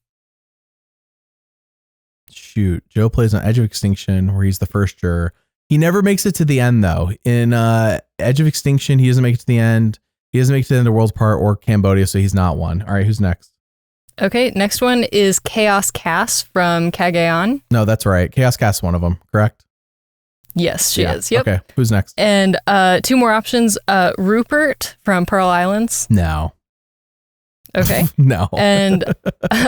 Shoot, Joe plays on Edge of Extinction where he's the first juror. He never makes it to the end though. In Edge of Extinction, he doesn't make it to the end. He doesn't make it to the end of Worlds Apart or Cambodia, so he's not one. All right, who's next? Okay, next one is Chaos Cass from Cagayan. No, that's right. Chaos Cass is one of them, correct? Yes, she is. Yep. Okay, who's next? And 2 more options. Rupert from Pearl Islands. No. Okay. No. And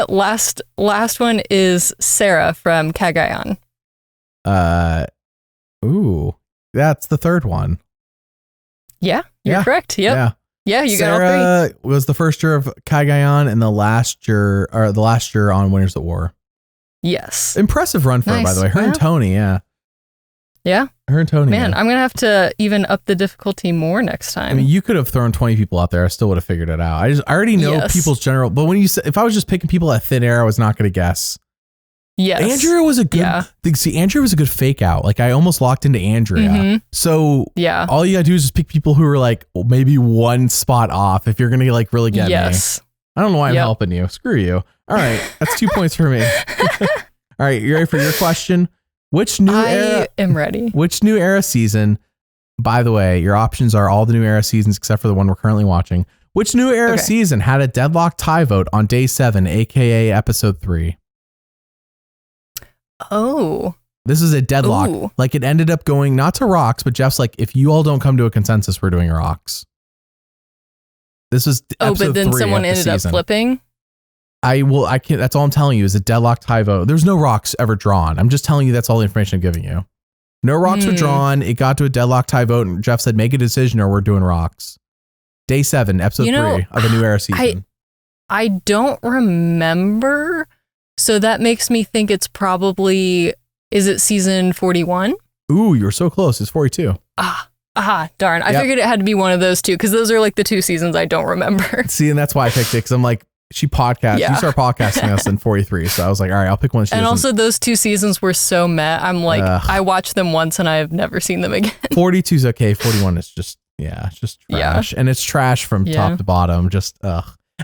last one is Sarah from Cagayan. That's the third one. Yeah, you're correct. Yep. Yeah, you got all 3. Sarah was the first juror of Cagayan and the last juror on Winners at War. Yes. Impressive run for her, by the way. Her and Tony, Yeah. Her and Tony. Man, I'm going to have to even up the difficulty more next time. I mean, you could have thrown 20 people out there. I still would have figured it out. I already know people's general, but if I was just picking people at thin air, I was not going to guess. Yes. Andrea was a good Andrea was a good fake out. Like I almost locked into Andrea. Mm-hmm. So all you gotta do is just pick people who are like maybe one spot off if you're gonna like really get me. I don't know why I'm helping you. Screw you. All right. That's 2 points for me. All right, you ready for your question? I am ready. Which new era season? By the way, your options are all the new era seasons except for the one we're currently watching. Which new era season had a deadlock tie vote on day 7, aka episode 3? Oh. This is a deadlock. Ooh. Like it ended up going not to rocks, but Jeff's like, if you all don't come to a consensus, we're doing rocks. This was episode 3 but then someone ended up flipping. I can't. That's all I'm telling you is a deadlock tie vote. There's no rocks ever drawn. I'm just telling you that's all the information I'm giving you. No rocks were drawn. It got to a deadlock tie vote, and Jeff said, "Make a decision, or we're doing rocks." Day 7, episode 3 of the new era season. I don't remember, so that makes me think it's probably. Is it season 41? Ooh, you're so close. It's 42. Darn. I figured it had to be one of those 2 because those are like the 2 seasons I don't remember. See, and that's why I picked it because I'm like, she podcasts. You start podcasting us in 43. So I was like, all right, I'll pick one. And also those 2 seasons were so meh. I'm like, I watched them once and I've never seen them again. 42 is okay. 41 is just, it's just trash. And it's trash from top to bottom. Just,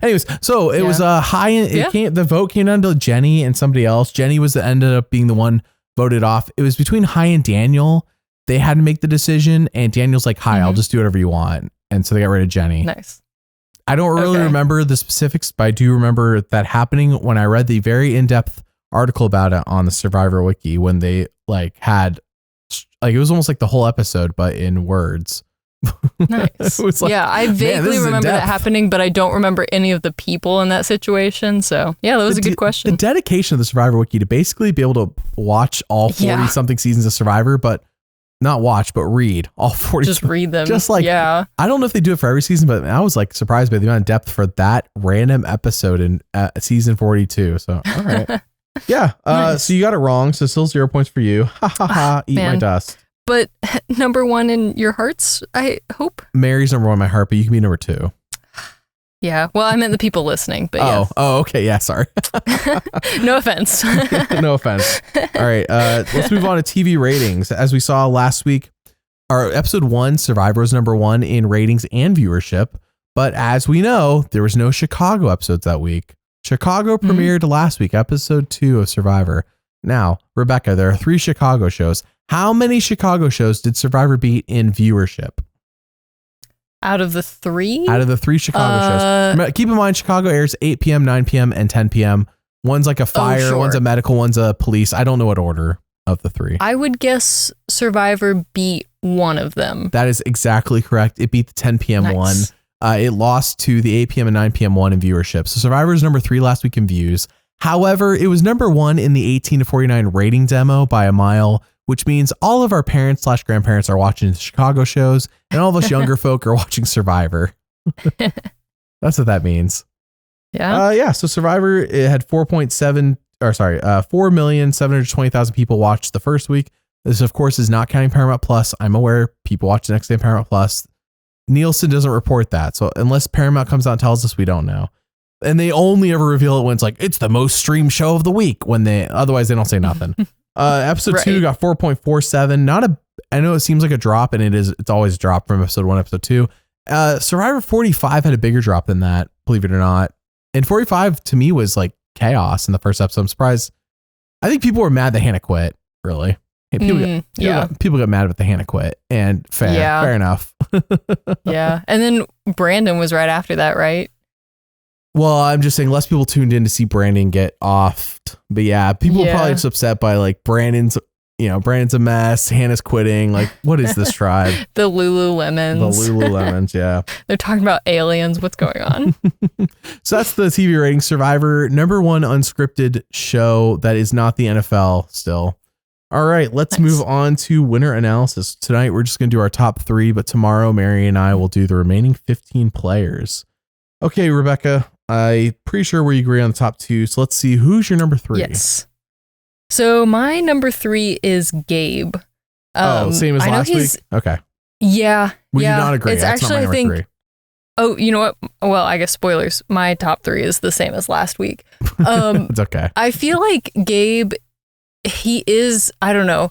Anyways, so it was high. The vote came down to Jenny and somebody else. Jenny ended up being the one voted off. It was between Hai and Daniel. They had to make the decision, and Daniel's like, "Hi, I'll just do whatever you want." And so they got rid of Jenny. Nice. I don't really remember the specifics, but I do remember that happening when I read the very in-depth article about it on the Survivor Wiki when they had it was almost like the whole episode, but in words. Nice. I vaguely remember that happening, but I don't remember any of the people in that situation. So that was a good question. The dedication of the Survivor Wiki to basically be able to watch all 40 something seasons of Survivor, but not watch, but read all 40. Just read them. Just like, yeah. I don't know if they do it for every season, but I was like surprised by the amount of depth for that random episode in season 42. So, all right. Yeah. Nice. So you got it wrong. So still 0 points for you. Ha ha ha. Eat my dust. But number 1 in your hearts, I hope. Mary's number 1 in my heart, but you can be number 2. Yeah. Well, I meant the people listening, but yeah. Oh, okay. Yeah. Sorry. No offense. No offense. All right. Let's move on to TV ratings. As we saw last week, our episode 1, Survivor, was number 1 in ratings and viewership. But as we know, there was no Chicago episodes that week. Chicago premiered last week, episode 2 of Survivor. Now, Rebekah, there are 3 Chicago shows. How many Chicago shows did Survivor beat in viewership? Out of the 3? Out of the 3 Chicago shows. Keep in mind, Chicago airs 8 p.m., 9 p.m., and 10 p.m. One's like a fire, sure. One's a medical, one's a police. I don't know what order of the 3. I would guess Survivor beat one of them. That is exactly correct. It beat the 10 p.m. Nice. one. It lost to the 8 p.m. and 9 p.m. one in viewership. So Survivor is number 3 last week in views. However, it was number 1 in the 18 to 49 rating demo by a mile, which means all of our parents / grandparents are watching the Chicago shows and all of us younger folk are watching Survivor. That's what that means. Yeah. So Survivor, it had 4,720,000 people watched the first week. This, of course, is not counting Paramount Plus. I'm aware people watch the next day on Paramount Plus. Nielsen doesn't report that. So unless Paramount comes out and tells us, we don't know. And they only ever reveal it when it's like, it's the most streamed show of the week, otherwise they don't say nothing. Episode 2 got 4.47. I know it seems like a drop, and it's always a drop from episode 1, episode 2. Survivor 45 had a bigger drop than that, believe it or not. And 45 to me was like chaos in the first episode. I'm surprised. I think people were mad that Hannah quit, really. People got mad about the Hannah quit, and fair enough. Yeah. And then Brandon was right after that, right? Well, I'm just saying less people tuned in to see Brandon get offed. But yeah, people are probably just upset by like Brandon's a mess. Hannah's quitting. Like, what is this tribe? The Lululemons. Yeah. They're talking about aliens. What's going on? So that's the TV rating. Survivor, number 1 unscripted show that is not the NFL still. All right, let's move on to winner analysis. Tonight, we're just going to do our top 3, but tomorrow, Mary and I will do the remaining 15 players. Okay, Rebekah, I'm pretty sure we agree on the top 2. So let's see, who's your number 3? Yes. So my number 3 is Gabe. Same as last week? Okay. Yeah. We do not agree. It's That's actually, not my number 3. Oh, you know what? Well, I guess spoilers. My top 3 is the same as last week. It's okay. I feel like Gabe, he is, I don't know.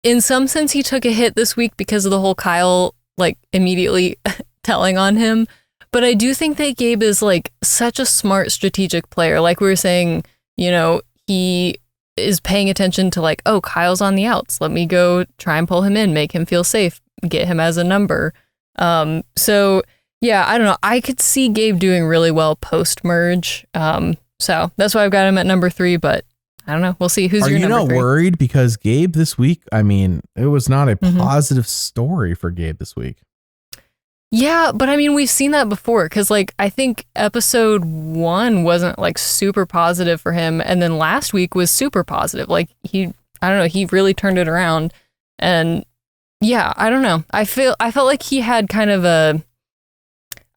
In some sense, he took a hit this week because of the whole Kyle, like, immediately telling on him. But I do think that Gabe is, like, such a smart strategic player. Like we were saying, he is paying attention to, like, oh, Kyle's on the outs. Let me go try and pull him in, make him feel safe, get him as a number. So, yeah, I don't know. I could see Gabe doing really well post-merge. So that's why I've got him at number 3, but I don't know. We'll see. Who's your number 3? Are you not worried? Because Gabe this week, I mean, it was not a positive story for Gabe this week. Yeah, but I mean, we've seen that before because, like, I think episode 1 wasn't, like, super positive for him. And then last week was super positive. Like, I don't know, he really turned it around. And yeah, I don't know. I felt like he had kind of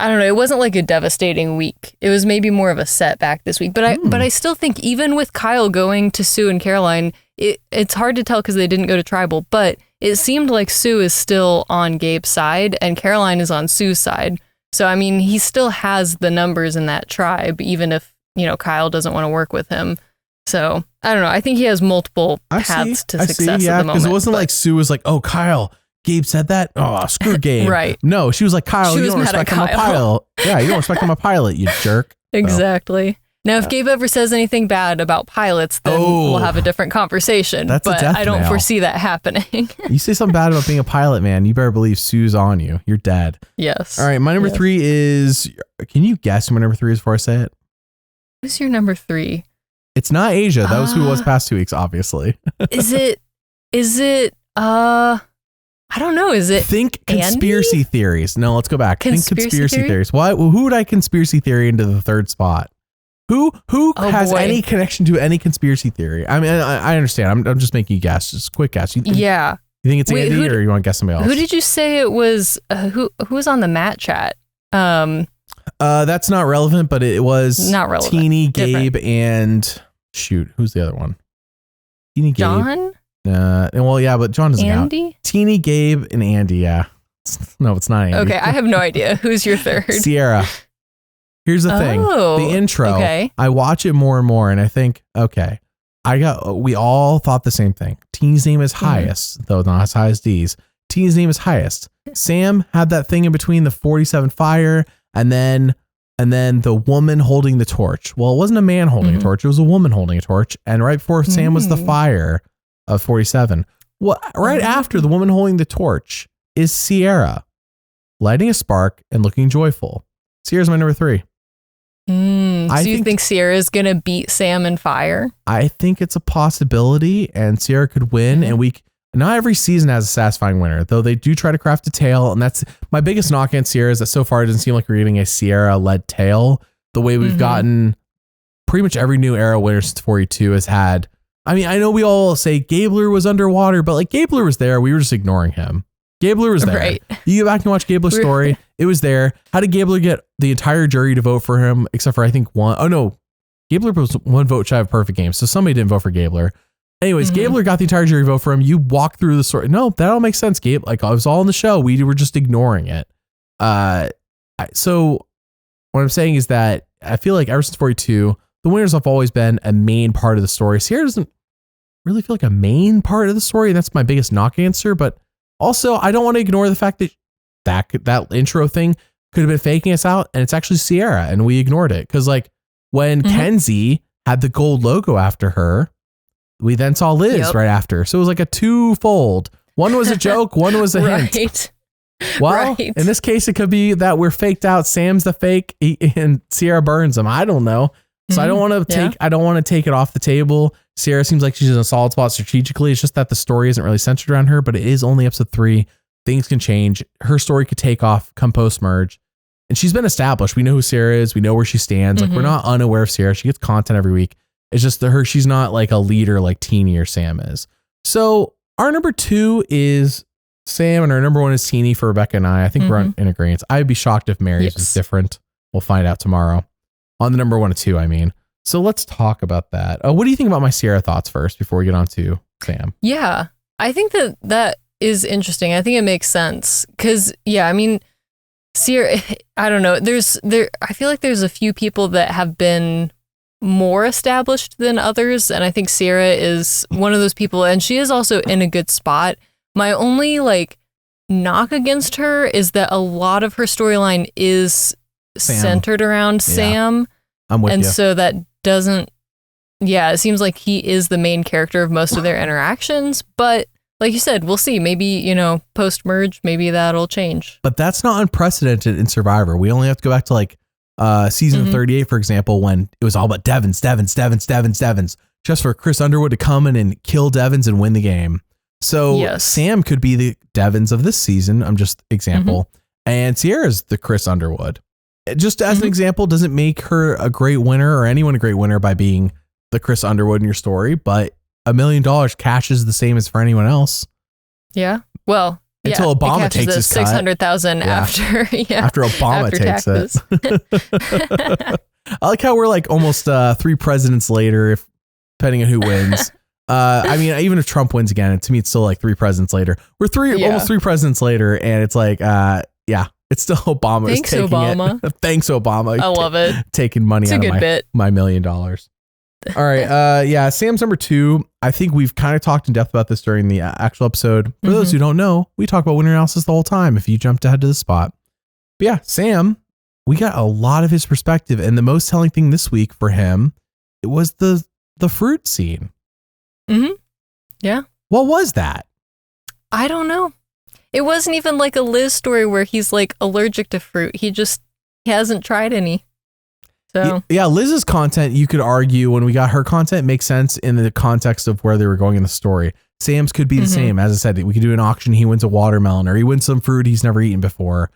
I don't know, it wasn't like a devastating week. It was maybe more of a setback this week. But I still think even with Kyle going to Sue and Caroline, it's hard to tell because they didn't go to tribal, but it seemed like Sue is still on Gabe's side and Caroline is on Sue's side. So, I mean, he still has the numbers in that tribe, even if, Kyle doesn't want to work with him. So, I don't know. I think he has multiple paths to success at the moment. Because it wasn't like Sue was like, oh, Kyle, Gabe said that? Oh, screw Gabe. Right. No, she was like, Kyle, you don't respect him a pilot. Yeah, you don't respect him a pilot, you jerk. Exactly. Now, if Gabe ever says anything bad about pilots, then we'll have a different conversation. That's but a death I don't nail. foresee that happening. You say something bad about being a pilot, man, you better believe Sue's on you. You're dead. Yes. All right, my number 3 is, can you guess who my number 3 is before I say it? Who's your number 3? It's not Asia. That was who it was past 2 weeks, obviously. Is it, I don't know. Is it Think conspiracy Andy? Theories. No, let's go back. Think conspiracy theory? theories. Why? Well, who would I conspiracy theory into the 3rd spot? Who has any connection to any conspiracy theory? I mean, I understand. I'm just making you guess. Just a quick guess. Yeah. You think it's Andy, or you want to guess somebody else? Who did you say it was? Who was on the Matt chat? That's not relevant, but it was not relevant. Teeny, Gabe, and shoot, who's the other one? Teeny, Gabe. John? Well, yeah, but John doesn't count. Andy? Teeny, Gabe, and Andy, yeah. No, it's not Andy. Okay, I have no idea. Who's your third? Sierra. Here's the thing. The intro, okay. I watch it more and more, and I think, okay, we all thought the same thing. Teeny's name is highest, though not as high as D's. Teeny's name is highest. Sam had that thing in between the 47 fire and then the woman holding the torch. Well, it wasn't a man holding a torch. It was a woman holding a torch. And right before Sam was the fire of 47. Well, right after the woman holding the torch is Sierra lighting a spark and looking joyful. Sierra's my number 3. So you think Sierra's going to beat Sam in fire? I think it's a possibility, and Sierra could win. And not every season has a satisfying winner, though they do try to craft a tale. And that's my biggest knock on Sierra, is that so far it doesn't seem like we're getting a Sierra-led tale the way we've gotten pretty much every new era winner since 42 has had. I mean, I know we all say Gabler was underwater, but like Gabler was there. We were just ignoring him. Gabler was there. Right. You go back and watch Gabler's story. It was there. How did Gabler get the entire jury to vote for him, except for I think one? Oh no, Gabler was one vote shy of a perfect game, so somebody didn't vote for Gabler. Anyways, Gabler got the entire jury vote for him. You walk through the story. No, that all makes sense, Gabe. Like, I was all in the show. We were just ignoring it. So what I'm saying is that I feel like ever since 42, the winners have always been a main part of the story. Sierra doesn't really feel like a main part of the story. And that's my biggest knock answer. But also, I don't want to ignore the fact that intro thing could have been faking us out. And it's actually Sierra. And we ignored it. Because like when Kenzie had the gold logo after her, we then saw Liz right after. So it was like a twofold. One was a joke. One was a hint. Well, in this case, it could be that we're faked out. Sam's the fake and Sierra burns him. I don't know. So I don't want to take it off the table. Sierra seems like she's in a solid spot strategically. It's just that the story isn't really centered around her, but it is only episode 3. Things can change. Her story could take off come post-merge. And she's been established. We know who Sierra is. We know where she stands. Like, we're not unaware of Sierra. She gets content every week. It's just that she's not like a leader like Teeny or Sam is. So our number 2 is Sam and our number 1 is Teeny for Rebekah and I. I think we're in agreement. I'd be shocked if Mary's was different. We'll find out tomorrow. On the number 1 and 2, I mean. So let's talk about that. What do you think about my Sierra thoughts first before we get on to Sam? Yeah, I think that is interesting. I think it makes sense because, I mean, Sierra, I don't know. I feel like there's a few people that have been more established than others, and I think Sierra is one of those people, and she is also in a good spot. My only like knock against her is that a lot of her storyline is centered around Sam. I'm with you. And so that doesn't, it seems like he is the main character of most of their interactions, but like you said, we'll see. Maybe, post-merge, maybe that'll change. But that's not unprecedented in Survivor. We only have to go back to like season 38, for example, when it was all about Devins, just for Chris Underwood to come in and kill Devins and win the game. So Sam could be the Devins of this season. I'm just example. And Sierra's the Chris Underwood. Just as an example, doesn't make her a great winner or anyone a great winner by being the Chris Underwood in your story, but $1 million cash is the same as for anyone else. Yeah. Well, until Obama takes his cut. 600,000 after Obama takes taxes. It. I like how we're like almost 3 presidents later, depending on who wins. I mean, even if Trump wins again, to me, it's still like 3 presidents later. We're almost 3 presidents later, and it's like, it's still Obama. Thanks, Obama. Thanks, Obama. I love it. Taking money out of my $1 million. All right. Sam's number 2. I think we've kind of talked in depth about this during the actual episode. For those who don't know, we talk about winner analysis the whole time if you jumped ahead to the spot. But Sam, we got a lot of his perspective. And the most telling thing this week for him, it was the fruit scene. Yeah. What was that? I don't know. It wasn't even like a Liz story where he's like allergic to fruit. He hasn't tried any. So Liz's content, you could argue when we got her content, makes sense in the context of where they were going in the story. Sam's could be the same. As I said, we could do an auction. He wins a watermelon or he wins some fruit he's never eaten before.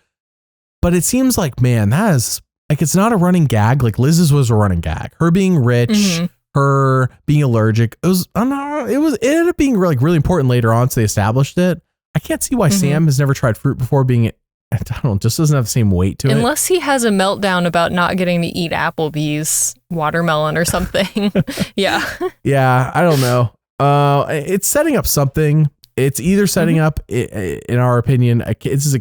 But it seems like, man, that is like, it's not a running gag. Like Liz's was a running gag. Her being rich, her being allergic. It ended up being really important later on, so they established it. I can't see why Sam has never tried fruit before being, I don't know, just doesn't have the same weight to it. Unless he has a meltdown about not getting to eat Applebee's watermelon or something. Yeah. Yeah, I don't know. It's setting up something. It's either setting up, in our opinion, this is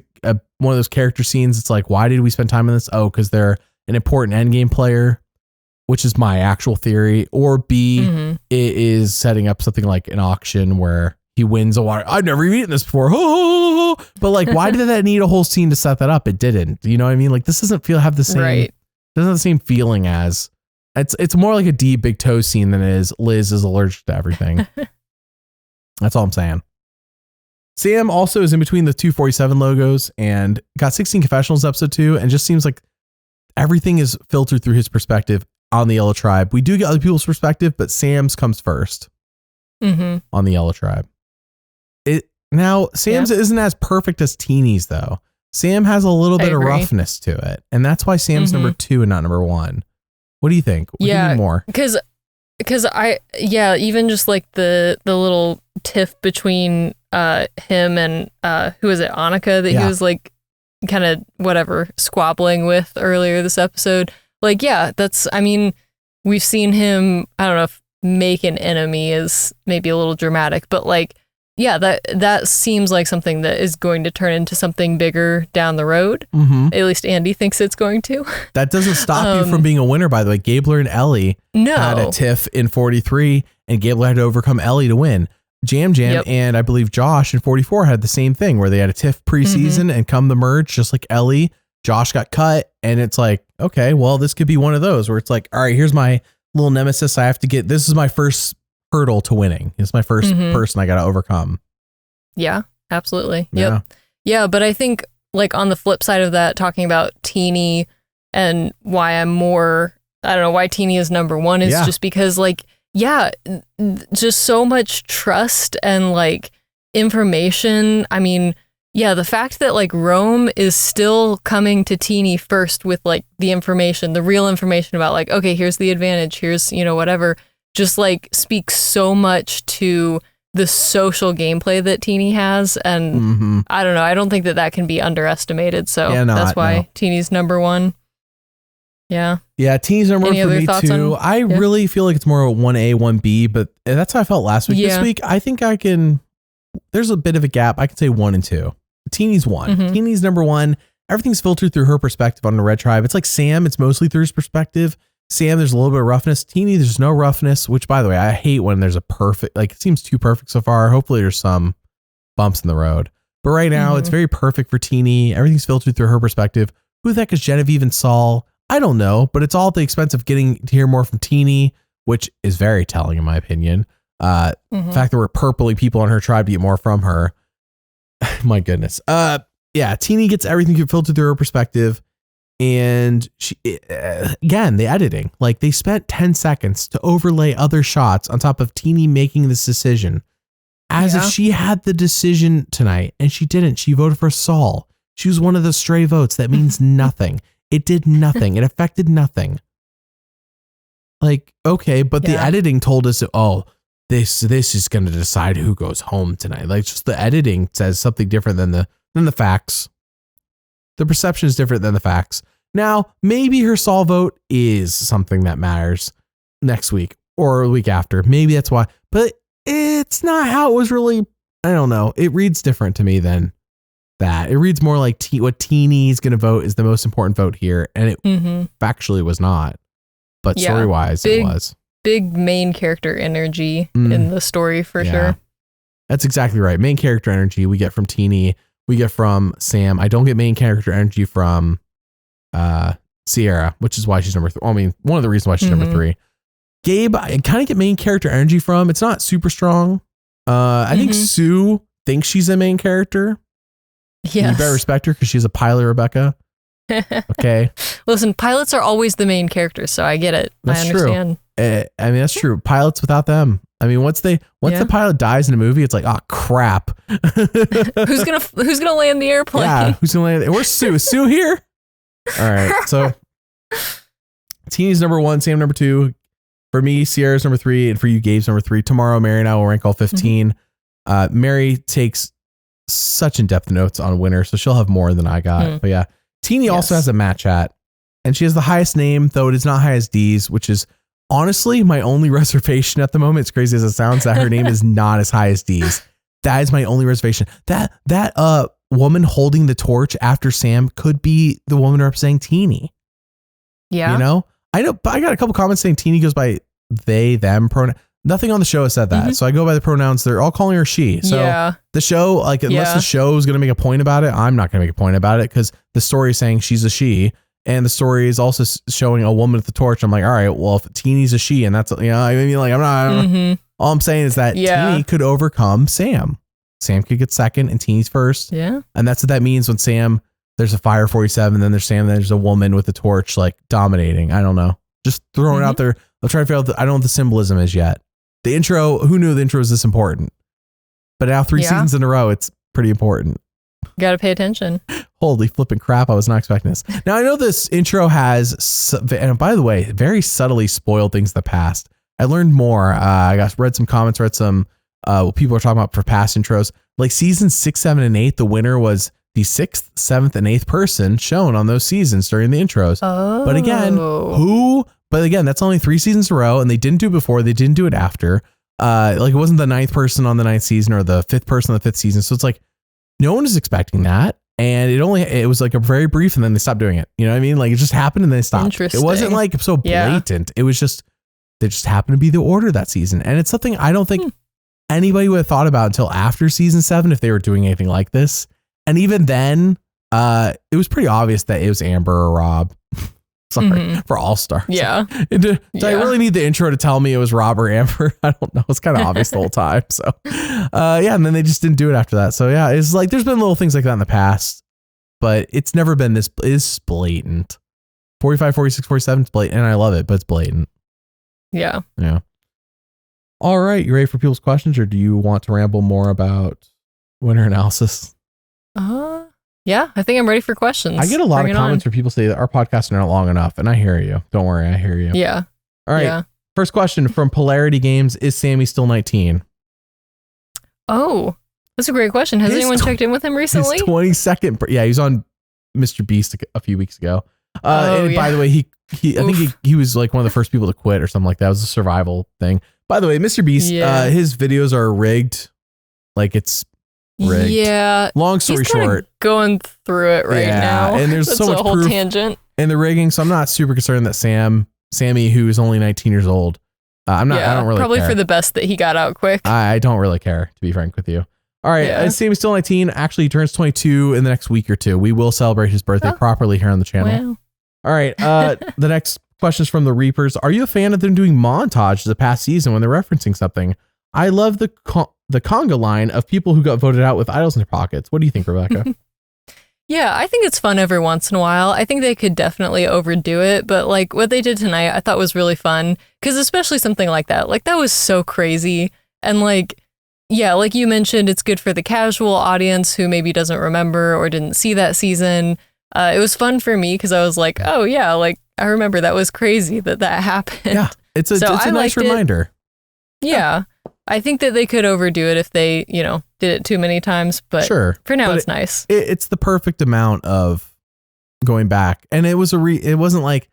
one of those character scenes. It's like, why did we spend time on this? Oh, because they're an important endgame player, which is my actual theory. Or B, it is setting up something like an auction where he wins a water. I've never eaten this before. But like, why did that need a whole scene to set that up? It didn't. You know what I mean? Like, this doesn't have the same, doesn't have the same feeling as, it's more like a D Big Toe scene than it is Liz is allergic to everything. That's all I'm saying. Sam also is in between the 247 logos and got 16 confessionals episode 2, and just seems like everything is filtered through his perspective on the Yellow Tribe. We do get other people's perspective, but Sam's comes first on the Yellow Tribe. Now, Sam's isn't as perfect as Teeny's, though. Sam has a little bit of roughness to it, and that's why Sam's number 2 and not number 1. What do you think? What do you need more? Because even just like the little tiff between him and who is it, Annika, that he was like kind of whatever squabbling with earlier this episode. Like, I mean, we've seen him, I don't know if make an enemy is maybe a little dramatic, but like, that seems like something that is going to turn into something bigger down the road. At least Andy thinks it's going to. That doesn't stop you from being a winner, by the way. Gabler and Ellie had a tiff in 43, and Gabler had to overcome Ellie to win. Jam and I believe Josh in 44 had the same thing, where they had a tiff preseason and come the merge, just like Ellie. Josh got cut, and it's like, okay, well, this could be one of those where it's like, all right, here's my little nemesis I have to get. This is my first hurdle to winning. It's my first person I got to overcome. Yeah, absolutely. Yeah, but I think like on the flip side of that, talking about Teeny and why I don't know why Teeny is number 1 is just because like, just so much trust and like information. I mean, the fact that like Rome is still coming to Teeny first with like the information, the real information about like, okay, here's the advantage, here's, whatever, just like speaks so much to the social gameplay that Teeny has. And I don't know, I don't think that can be underestimated. So that's why Teeny's number 1. Yeah. Yeah, Teeny's number 1 for me too. I really feel like it's more 1A, 1B, but that's how I felt last week. This week, I think there's a bit of a gap. I could say 1 and 2. Teeny's 1. Teeny's number 1. Everything's filtered through her perspective on the Red Tribe. It's like Sam, it's mostly through his perspective. Sam, there's a little bit of roughness. Teeny, there's no roughness, which, by the way, I hate when there's a perfect, like, it seems too perfect so far. Hopefully there's some bumps in the road. But right now, it's very perfect for Teeny. Everything's filtered through her perspective. Who the heck is Genevieve and Saul? I don't know, but it's all at the expense of getting to hear more from Teeny, which is very telling, in my opinion. The fact that we're purpley people on her tribe to get more from her. My goodness. Teeny gets everything filtered through her perspective. And she, again, the editing, like they spent 10 seconds to overlay other shots on top of Teeny making this decision as if she had the decision tonight, and she didn't. She voted for Saul. She was one of the stray votes. That means nothing. It did nothing. It affected nothing. Like, okay, but the editing told us, this is going to decide who goes home tonight. Like, just the editing says something different than the facts. The perception is different than the facts. Now, maybe her Saul vote is something that matters next week or a week after. Maybe that's why. But it's not how it was really. I don't know. It reads different to me than that. It reads more like what Teeny's going to vote is the most important vote here. And it factually was not. But story-wise, it was. Big main character energy in the story for sure. That's exactly right. Main character energy we get from Teeny. We get from Sam. I don't get main character energy from Sierra, which is why she's number 3. I mean, one of the reasons why she's number 3. Gabe, I kind of get main character energy from. It's not super strong. I think Sue thinks she's a main character. Yes. You better respect her because she's a pilot, Rebekah. Okay. Listen, pilots are always the main characters, so I get it. That's I understand. True. I mean, that's true. Pilots without them. I mean, once the pilot dies in a movie, it's like, oh crap. Who's gonna land the airplane? Yeah, who's gonna land? Where's Sue? Is Sue here? All right. So Teeny's number 1, Sam number 2, For me, Sierra's number 3, and for you, Gabe's number 3. Tomorrow, Mary and I will rank all 15. Mary takes such in-depth notes on winner, so she'll have more than I got. But yeah, Teeny also has a Matt chat, and she has the highest name, though it is not high as D's, which is honestly my only reservation at the moment. It's crazy as it sounds that her name is not as high as D's. That is my only reservation. That woman holding the torch after Sam could be the woman representing Teeny. Yeah. You know, I got a couple comments saying Teeny goes by they, them pronoun. Nothing on the show has said that. So I go by the pronouns. They're all calling her she. So the show, like, unless the show is going to make a point about it, I'm not going to make a point about it because the story is saying she's a she. And the story is also showing a woman with the torch. I'm like, all right, well, if Teeny's a she, and that's, you know, I mean, like, I'm not, all I'm saying is that Teeny could overcome Sam. Sam could get second and Teeny's first. Yeah. And that's what that means when Sam, there's a Fire 47, then there's Sam, and then there's a woman with the torch, like, dominating. I don't know. Just throwing it out there. I'll try to figure out I don't know what the symbolism is yet. The intro, who knew the intro was this important? But now 3 seasons in a row, it's pretty important. Got to pay attention. Holy flipping crap. I was not expecting this. Now, I know this intro has, and by the way, very subtly spoiled things in the past. I learned more. Read some comments, read some what people are talking about for past intros. Like seasons 6, 7, and 8, the winner was the 6th, 7th, and 8th person shown on those seasons during the intros. Oh. But again, that's only 3 seasons in a row, and they didn't do it before, they didn't do it after. Like it wasn't the 9th person on the 9th season or the 5th person on the 5th season. So it's like no one is expecting that. And it was like a very brief, and then they stopped doing it. You know what I mean? Like it just happened and they stopped. It wasn't like so blatant. It was just, they just happened to be the order that season. And it's something I don't think anybody would have thought about until after season 7 if they were doing anything like this. And even then, it was pretty obvious that it was Amber or Rob. Sorry, for All Stars. Yeah. Do I really need the intro to tell me it was Rob or Amber? I don't know. It's kind of obvious the whole time. So, and then they just didn't do it after that. So, yeah, it's like there's been little things like that in the past, but it's never been this is blatant. 45, 46, 47 is blatant, and I love it, but it's blatant. Yeah. Yeah. All right. You ready for people's questions, or do you want to ramble more about winner analysis? Yeah, I think I'm ready for questions. I get a lot of comments where people say that our podcasts are not long enough, and I hear you. Don't worry, I hear you. Yeah. All right. Yeah. First question from Polarity Games: is Sammy still 19? Oh, that's a great question. Has anyone checked in with him recently? His 22nd. Yeah, he was on Mr. Beast a few weeks ago. And by the way, I think he was like one of the first people to quit or something like that. It was a survival thing. By the way, Mr. Beast, his videos are rigged. Like it's rigged. Yeah. Long story short, going through it right now. And there's so much proof tangent in the rigging. So I'm not super concerned that Sammy, who is only 19 years old, I don't really probably care. For the best that he got out quick. I don't really care, to be frank with you. All right. Sammy's still 19. Actually, he turns 22 in the next week or two. We will celebrate his birthday properly here on the channel. Wow. All right. The next question is from the Reapers. Are you a fan of them doing montage the past season when they're referencing something? I love the conga line of people who got voted out with idols in their pockets. What do you think, Rebekah? Yeah, I think it's fun every once in a while. I think they could definitely overdo it, but like what they did tonight, I thought was really fun because especially something like that was so crazy. And like, yeah, like you mentioned, it's good for the casual audience who maybe doesn't remember or didn't see that season. It was fun for me because I was like, oh yeah, like I remember that was crazy that happened. Yeah, it's a nice reminder. Yeah. I think that they could overdo it if they, did it too many times, but for now it's nice. It's the perfect amount of going back. And it was it wasn't like,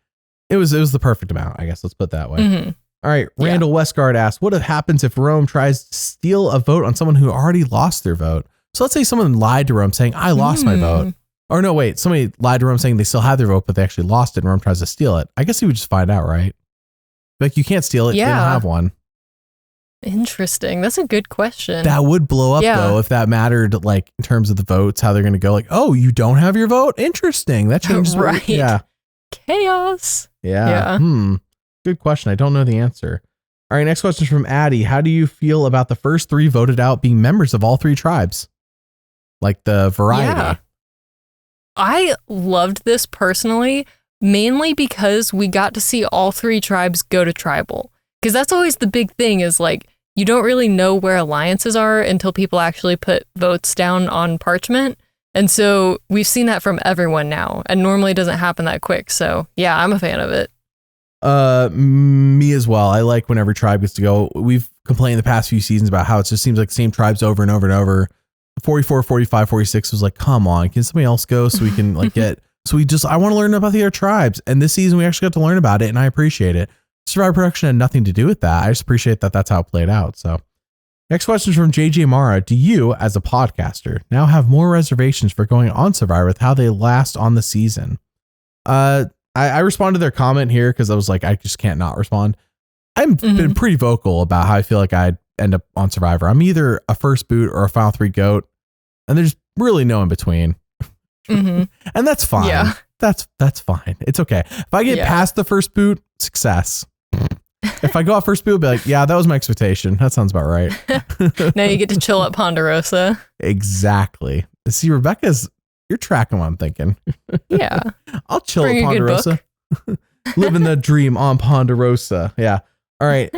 it was the perfect amount, I guess. Let's put it that way. Mm-hmm. All right. Randall Westgard asks, what happens if Rome tries to steal a vote on someone who already lost their vote? So let's say someone lied to Rome saying, I lost my vote. Or no, wait, somebody lied to Rome saying they still have their vote, but they actually lost it and Rome tries to steal it. I guess he would just find out, right? Like you can't steal it. Yeah. They don't have one. Interesting. That's a good question. That would blow up though if that mattered, like in terms of the votes, how they're going to go. Like, oh, you don't have your vote. Interesting. That changes. Right. Yeah. Chaos. Yeah. Good question. I don't know the answer. All right. Next question is from Addie. How do you feel about the first 3 voted out being members of all 3 tribes? Like the variety. Yeah. I loved this personally, mainly because we got to see all 3 tribes go to tribal. Because that's always the big thing is like, you don't really know where alliances are until people actually put votes down on parchment. And so we've seen that from everyone now. And normally it doesn't happen that quick. So yeah, I'm a fan of it. Me as well. I like when every tribe gets to go. We've complained the past few seasons about how it just seems like the same tribes over and over and over. 44, 45, 46 was like, come on, can somebody else go so we can like get, I want to learn about the other tribes. And this season we actually got to learn about it and I appreciate it. Survivor production had nothing to do with that. I just appreciate that that's how it played out. So next question is from JJ Mara. Do you, as a podcaster, now have more reservations for going on Survivor with how they last on the season? I responded to their comment here because I was like, I just can't not respond. I've been pretty vocal about how I feel like I'd end up on Survivor. I'm either a first boot or a final 3 goat, and there's really no in between. And that's fine. Yeah. That's fine. It's okay. If I get past the first boot, success. If I go off first boot, I'll be like, yeah, that was my expectation. That sounds about right. Now you get to chill at Ponderosa. Exactly. See, Rebekah's, you're tracking what I'm thinking. Yeah. I'll chill at Ponderosa. Living the dream on Ponderosa. Yeah. All right.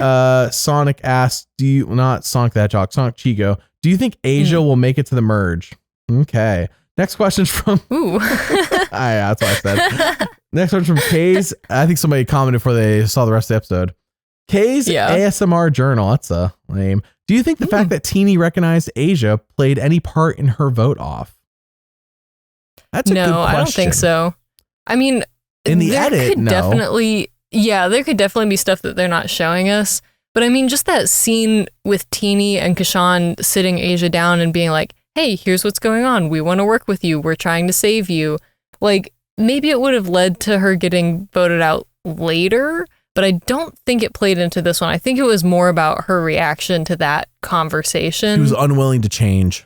Sonic asked, not Sonic the Hedgehog, Sonic Chigo, do you think Asia will make it to the merge? Okay. Next question's from. Ooh. Yeah, that's what I said. Next one's from Kay's. I think somebody commented before they saw the rest of the episode. Kay's ASMR journal. That's a name. Do you think the fact that Teenie recognized Asia played any part in her vote off? That's a good question. No, I don't think so. I mean, in the edit, no. There could definitely be stuff that they're not showing us. But I mean, just that scene with Teenie and Kashan sitting Asia down and being like, hey, here's what's going on. We want to work with you. We're trying to save you. Like, maybe it would have led to her getting voted out later, but I don't think it played into this one. I think it was more about her reaction to that conversation. She was unwilling to change.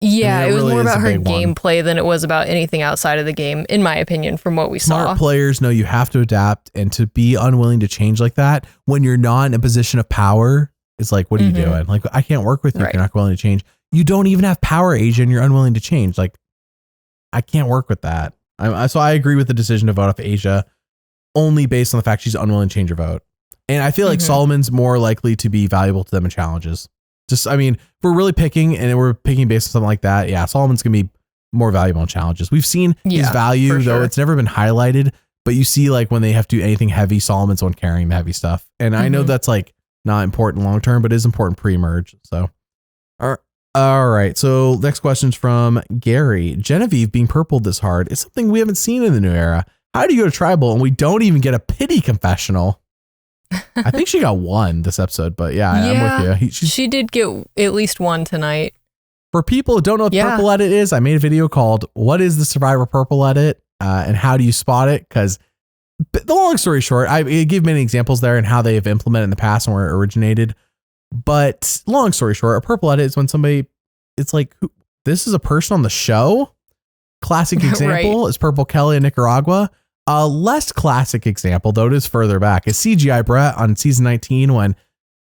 Yeah, it was really more about her gameplay than it was about anything outside of the game, in my opinion, from what we saw. Smart players know you have to adapt, and to be unwilling to change like that when you're not in a position of power, it's like, what are you doing? Like, I can't work with you if you're not willing to change. You don't even have power, Asia, and you're unwilling to change. Like, I can't work with that. So I agree with the decision to vote off Asia only based on the fact she's unwilling to change her vote. And I feel like Solomon's more likely to be valuable to them in challenges. Just, I mean, if we're really picking and we're picking based on something like that, yeah, Solomon's going to be more valuable in challenges. We've seen his value, though it's never been highlighted, but you see like when they have to do anything heavy, Solomon's the one carrying the heavy stuff. And I know that's like not important long-term, but is important pre-merge. So, all right. So next question's from Gary. Genevieve being purpled this hard is something we haven't seen in the new era. How do you go to tribal and we don't even get a pity confessional? I think she got one this episode, but I'm with you. She did get at least one tonight. For people who don't know what the purple edit is, I made a video called What is the Survivor Purple Edit and how do you spot it? Because the long story short, I give many examples there and how they have implemented in the past and where it originated. But long story short, a purple edit is when somebody, it's like, this is a person on the show. Classic example is Purple Kelly in Nicaragua. A less classic example, though it is further back, is CGI Brett on season 19 when,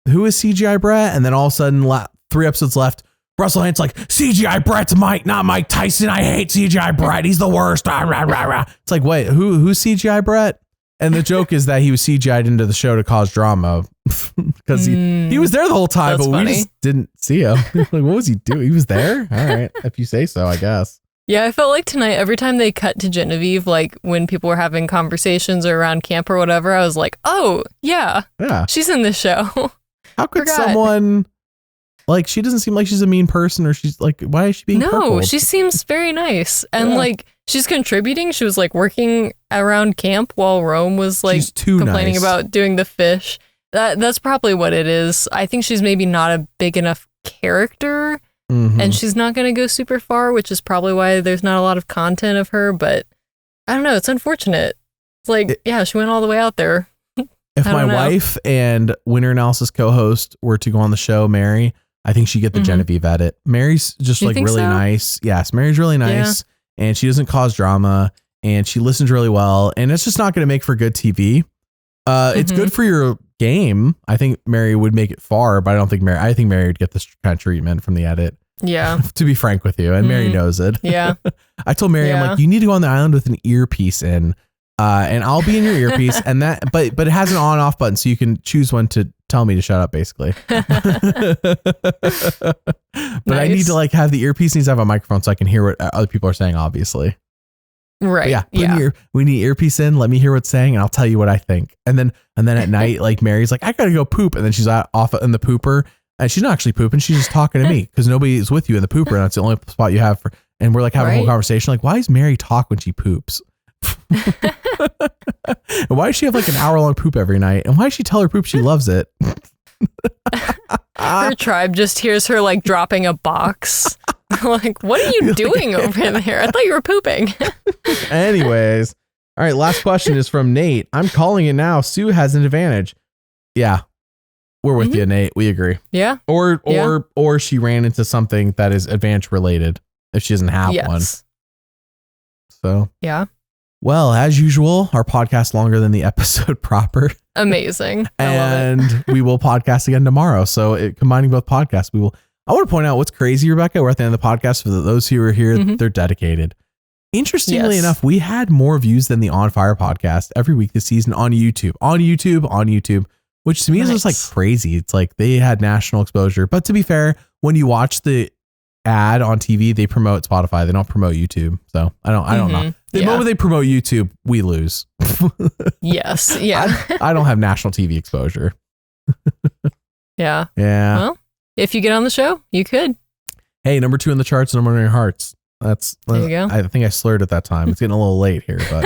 who is CGI Brett? And then all of a sudden, 3 episodes left, Russell Hant's like, CGI Brett's Mike, not Mike Tyson. I hate CGI Brett. He's the worst. It's like, wait, who's CGI Brett? And the joke is that he was CGI'd into the show to cause drama because he was there the whole time, but funny. We just didn't see him. Like, what was he doing? He was there? All right. If you say so, I guess. Yeah, I felt like tonight, every time they cut to Genevieve, like when people were having conversations or around camp or whatever, I was like, oh, yeah, she's in this show. How could someone, like, she doesn't seem like she's a mean person or she's like, why is she being purpled? She seems very nice. And like, she's contributing. She was like working around camp while Rome was like complaining about doing the fish. That's probably what it is. I think she's maybe not a big enough character. And she's not going to go super far, which is probably why there's not a lot of content of her. But I don't know. It's unfortunate. It's like, she went all the way out there. If my wife and Winter Analysis co-host were to go on the show, Mary, I think she'd get the Genevieve edit. Mary's just like really nice. Yes, Mary's really nice. And she doesn't cause drama. And she listens really well. And it's just not going to make for good TV. It's good for your game. I think Mary would make it far, but I think Mary would get this kind of treatment from the edit. Yeah. To be frank with you. And Mary knows it. Yeah. I told Mary, I'm like, you need to go on the island with an earpiece in, and I'll be in your earpiece and that, but it has an on off button. So you can choose when to tell me to shut up, basically. But I need to like have the earpiece needs to have a microphone so I can hear what other people are saying, obviously. Right. But yeah. We need earpiece in. Let me hear what's saying, and I'll tell you what I think. And then at night, like Mary's like, I gotta go poop, and then she's off in the pooper, and she's not actually pooping. She's just talking to me because nobody's with you in the pooper, and that's the only spot you have for. And we're like having a whole conversation, like, why does Mary talk when she poops? And why does she have like an hour-long poop every night? And why does she tell her poop she loves it? Her tribe just hears her like dropping a box. Like, what are you doing over there? I thought you were pooping. Anyways, all right. Last question is from Nate. I'm calling it now. Sue has an advantage. Yeah, we're with you, Nate. We agree. Yeah. Or she ran into something that is advantage related if she doesn't have one. So yeah. Well, as usual, our podcast longer than the episode proper. Amazing. And we will podcast again tomorrow. So combining both podcasts, I want to point out what's crazy, Rebekah. We're at the end of the podcast. For those who are here, they're dedicated. Interestingly enough, we had more views than the On Fire podcast every week this season on YouTube, which to me is just like crazy. It's like they had national exposure. But to be fair, when you watch the ad on TV, they promote Spotify. They don't promote YouTube. So I don't know. The moment they promote YouTube, we lose. Yes. Yeah. I don't have national TV exposure. Yeah. Yeah. Well, if you get on the show, you could. Hey, number 2 in the charts, number 1 in your hearts. There you go. I think I slurred at that time. It's getting a little late here, but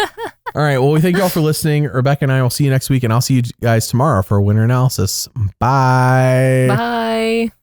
all right. Well, we thank you all for listening. Rebekah and I will see you next week, and I'll see you guys tomorrow for a winter analysis. Bye. Bye.